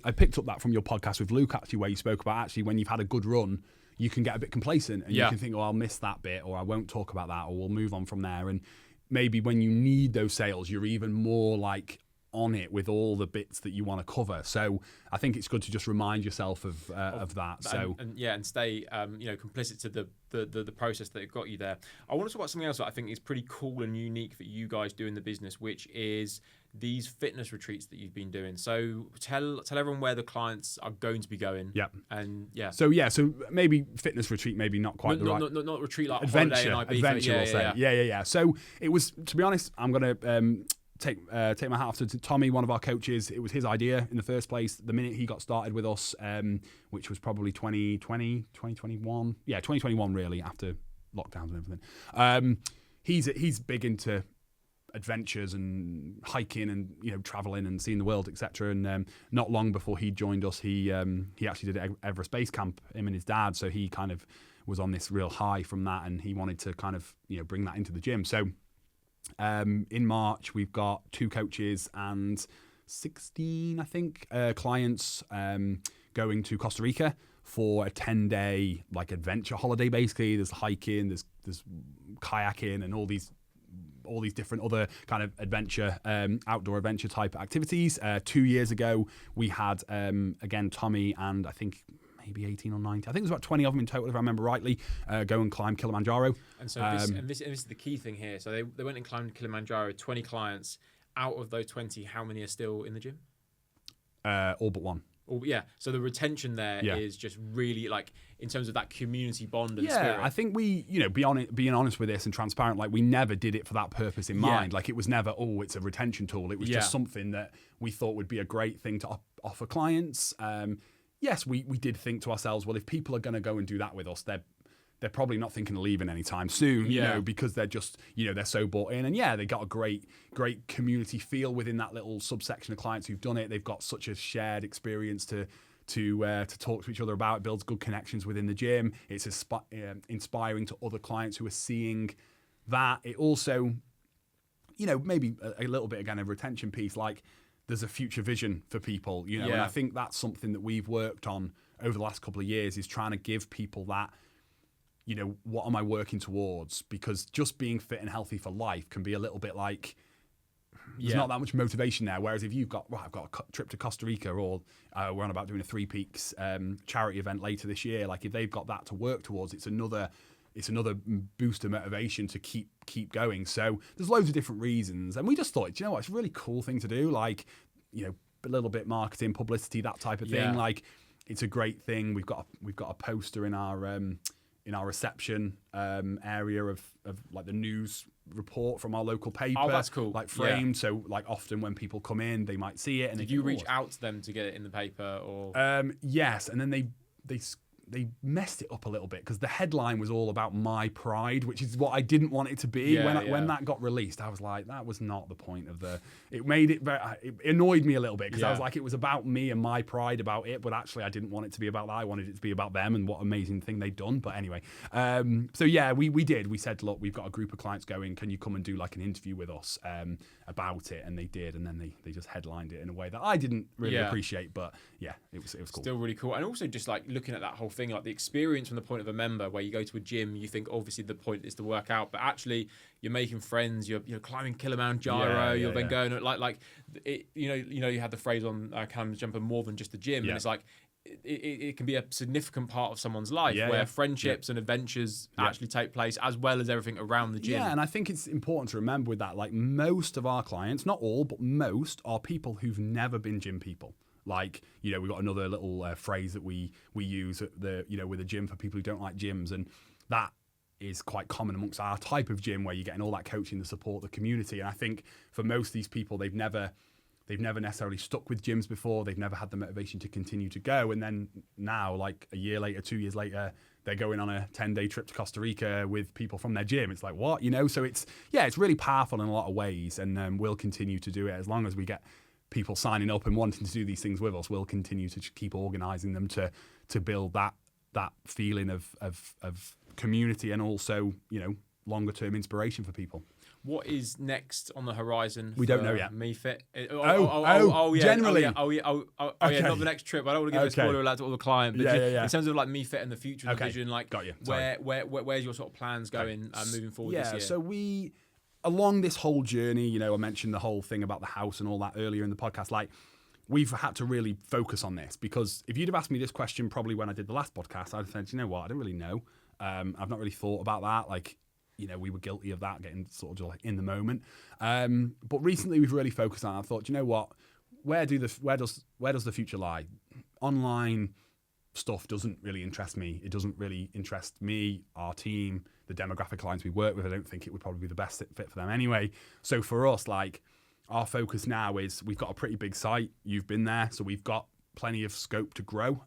Speaker 2: I picked up that from your podcast with Luke actually, where you spoke about actually when you've had a good run, you can get a bit complacent and you can think, oh, I'll miss that bit, or I won't talk about that, or we'll move on from there. And maybe when you need those sales, you're even more like on it with all the bits that you want to cover. So I think it's good to just remind yourself of that. So
Speaker 1: and stay complicit to the process that got you there. I want to talk about something else that I think is pretty cool and unique that you guys do in the business, which is these fitness retreats that you've been doing. So tell everyone where the clients are going to be going.
Speaker 2: Yeah.
Speaker 1: And yeah.
Speaker 2: So maybe fitness retreat, maybe not quite the right.
Speaker 1: Not retreat like
Speaker 2: adventure.
Speaker 1: Holiday
Speaker 2: Adventure, we'll say. Yeah. So it was, to be honest, I'm going to take my hat off to Tommy, one of our coaches. It was his idea in the first place. The minute he got started with us, which was probably 2021. Yeah, 2021 really, after lockdowns and everything. He's big into adventures and hiking and traveling and seeing the world, etc. And not long before he joined us, he actually did Everest Base Camp, him and his dad. So he kind of was on this real high from that, and he wanted to kind of bring that into the gym. So in March we've got 2 coaches and 16 I think clients going to Costa Rica for a 10-day like adventure holiday. Basically, there's hiking, there's kayaking, and all these different other kind of adventure, outdoor adventure type activities. 2 years ago, we had, again, Tommy and I think maybe 18 or 19. I think there's about 20 of them in total, if I remember rightly, go and climb Kilimanjaro.
Speaker 1: And so this is the key thing here. So they went and climbed Kilimanjaro, 20 clients. Out of those 20, how many are still in the gym?
Speaker 2: All but one.
Speaker 1: So the retention there is just really like in terms of that community bond and spirit.
Speaker 2: I think we, being honest with this and transparent, like we never did it for that purpose in mind. Like it was never, it's a retention tool. It was just something that we thought would be a great thing to offer clients. Yes, we did think to ourselves, well, if people are going to go and do that with us, they're probably not thinking of leaving anytime soon, because they're just, they're so bought in. And they got a great community feel within that little subsection of clients who've done it. They've got such a shared experience to talk to each other about. It builds good connections within the gym. It's inspiring to other clients who are seeing that. It also, maybe a little bit, again, a retention piece, like there's a future vision for people, and I think that's something that we've worked on over the last couple of years, is trying to give people that, what am I working towards? Because just being fit and healthy for life can be a little bit like, There's not that much motivation there. Whereas if you've got, I've got a trip to Costa Rica, or we're on about doing a Three Peaks charity event later this year. Like if they've got that to work towards, it's another boost of motivation to keep going. So there's loads of different reasons, and we just thought, you know what, it's a really cool thing to do. Like, you know, a little bit marketing, publicity, that type of thing. Like, it's a great thing. We've got a poster in our reception area of like the news report from our local paper.
Speaker 1: Oh, that's cool.
Speaker 2: Like framed, so like often when people come in, they might see it. And
Speaker 1: did you reach out to them to get it in the paper, or?
Speaker 2: Yes, and then they messed it up a little bit because the headline was all about my pride, which is what I didn't want it to be. When that got released, I was like, that was not the point of it made it very, it annoyed me a little bit because I was like, it was about me and my pride about it, but actually I didn't want it to be about that. I wanted it to be about them and what amazing thing they'd done. But anyway, so yeah, we did. We said, look, we've got a group of clients going, can you come and do like an interview with us about it? And they did, and then they just headlined it in a way that I didn't really appreciate, but yeah, it was cool.
Speaker 1: Still really cool. And also just like looking at that whole thing, like the experience from the point of a member, where you go to a gym, you think obviously the point is to work out, but actually you're making friends, you're climbing Kilimanjaro, you're then going like it, you know you had the phrase on Callum's Jumper, more than just the gym, and it's like it can be a significant part of someone's life where friendships and adventures actually take place, as well as everything around the gym.
Speaker 2: Yeah, and I think it's important to remember with that, like most of our clients, not all, but most, are people who've never been gym people. Like, you know, we've got another little phrase that we use at the, you know, with a gym for people who don't like gyms, and that is quite common amongst our type of gym, where you're getting all that coaching, the support, the community. And I think for most of these people, they've never necessarily stuck with gyms before. They've never had the motivation to continue to go. And then now, like a year later, 2 years later, they're going on a 10-day trip to Costa Rica with people from their gym. It's like, what, you know? So it's really powerful in a lot of ways, and we'll continue to do it as long as we get people signing up and wanting to do these things with us. We'll continue to keep organising them to build that feeling of community, and also, you know, longer term inspiration for people.
Speaker 1: What is next on the horizon?
Speaker 2: We don't know yet.
Speaker 1: MeFit.
Speaker 2: Generally.
Speaker 1: Not the next trip. I don't want to give a spoiler alert to all the client, but in terms of like MeFit and the future of the vision, like
Speaker 2: got you.
Speaker 1: Where's your sort of plans going moving forward this year?
Speaker 2: So along this whole journey, you know, I mentioned the whole thing about the house and all that earlier in the podcast. Like, we've had to really focus on this, because if you'd have asked me this question probably when I did the last podcast, I'd have said, you know what, I don't really know. I've not really thought about that. Like, you know, we were guilty of that, getting sort of just like in the moment. But recently we've really focused on it. I thought, you know what, where does the future lie? Online stuff doesn't really interest me. It doesn't really interest me, our team, the demographic clients we work with. I don't think it would probably be the best fit for them anyway. So for us, like, our focus now is, we've got a pretty big site. You've been there, so we've got plenty of scope to grow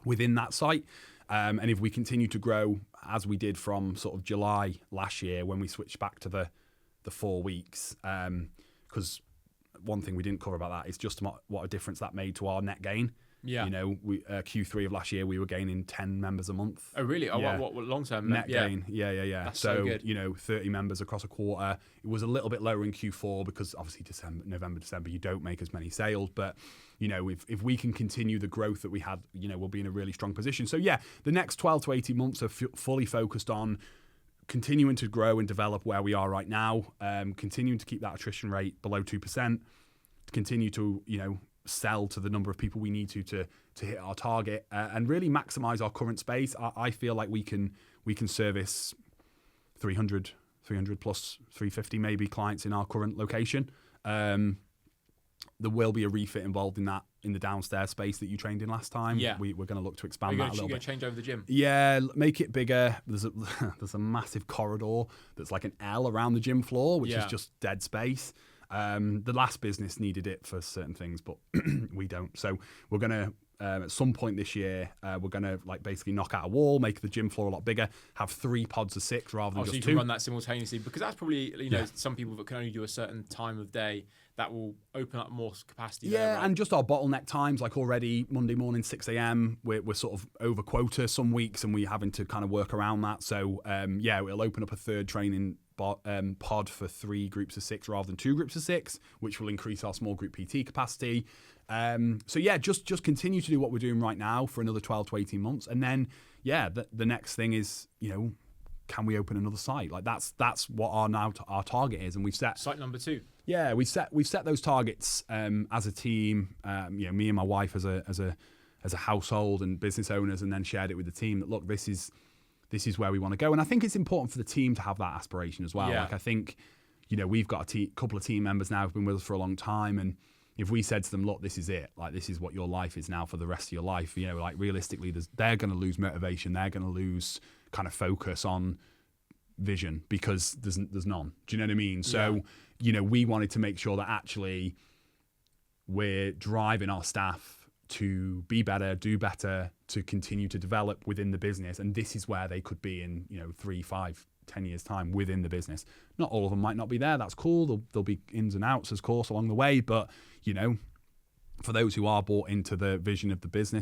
Speaker 2: within that site. And if we continue to grow as we did from sort of July last year, when we switched back to the 4 weeks, because one thing we didn't cover about that is just what a difference that made to our net gain. Yeah, you know, we Q3 of last year, we were gaining 10 members a month.
Speaker 1: Oh, really? Oh, what long term
Speaker 2: net gain? Yeah.
Speaker 1: That's so good.
Speaker 2: You know, 30 members across a quarter. It was a little bit lower in Q4 because obviously November, December, you don't make as many sales. But you know, if we can continue the growth that we had, you know, we'll be in a really strong position. So yeah, the next 12 to 18 months are fully focused on continuing to grow and develop where we are right now, continuing to keep that attrition rate below 2%, to continue to, you know, sell to the number of people we need to hit our target, and really maximize our current space. I feel like we can service 300 plus 350 maybe clients in our current location. There will be a refit involved in that, in the downstairs space that you trained in last time. Yeah, we're going to look to expand that a little bit.
Speaker 1: Change over the gym.
Speaker 2: Yeah, make it bigger. There's a massive corridor that's like an L around the gym floor, which is just dead space. The last business needed it for certain things, but we don't. So we're going to, at some point this year, we're going to like basically knock out a wall, make the gym floor a lot bigger, have 3 pods of 6 rather than just 2.
Speaker 1: So you can run that simultaneously, because that's probably, you know, some people that can only do a certain time of day, that will open up more capacity there, right?
Speaker 2: And just our bottleneck times, like already Monday morning, 6 a.m, we're sort of over quota some weeks, and we're having to kind of work around that. So it'll open up a 3rd training pod for 3 groups of 6 rather than 2 groups of 6, which will increase our small group PT capacity. Just continue to do what we're doing right now for another 12 to 18 months. And then, the next thing is, you know, can we open another site? Like that's what our target is. And we've set
Speaker 1: site number 2.
Speaker 2: Yeah, we've set those targets as a team. Me and my wife as a household and business owners, and then shared it with the team that, look, this is where we want to go. And I think it's important for the team to have that aspiration as well.
Speaker 1: Yeah.
Speaker 2: Like, I think, we've got a couple of team members now who've been with us for a long time, and if we said to them, look, this is it, like, this is what your life is now for the rest of your life, like, realistically, they're going to lose motivation, they're going to lose kind of focus on vision, because there's none. Do you know what I mean? So, we wanted to make sure that actually we're driving our staff to be better, do better, to continue to develop within the business. And this is where they could be in, 3, 5, 10 years time within the business. Not all of them might not be there. That's cool. There'll be ins and outs, of course, along the way. But, for those who are bought into the vision of the business,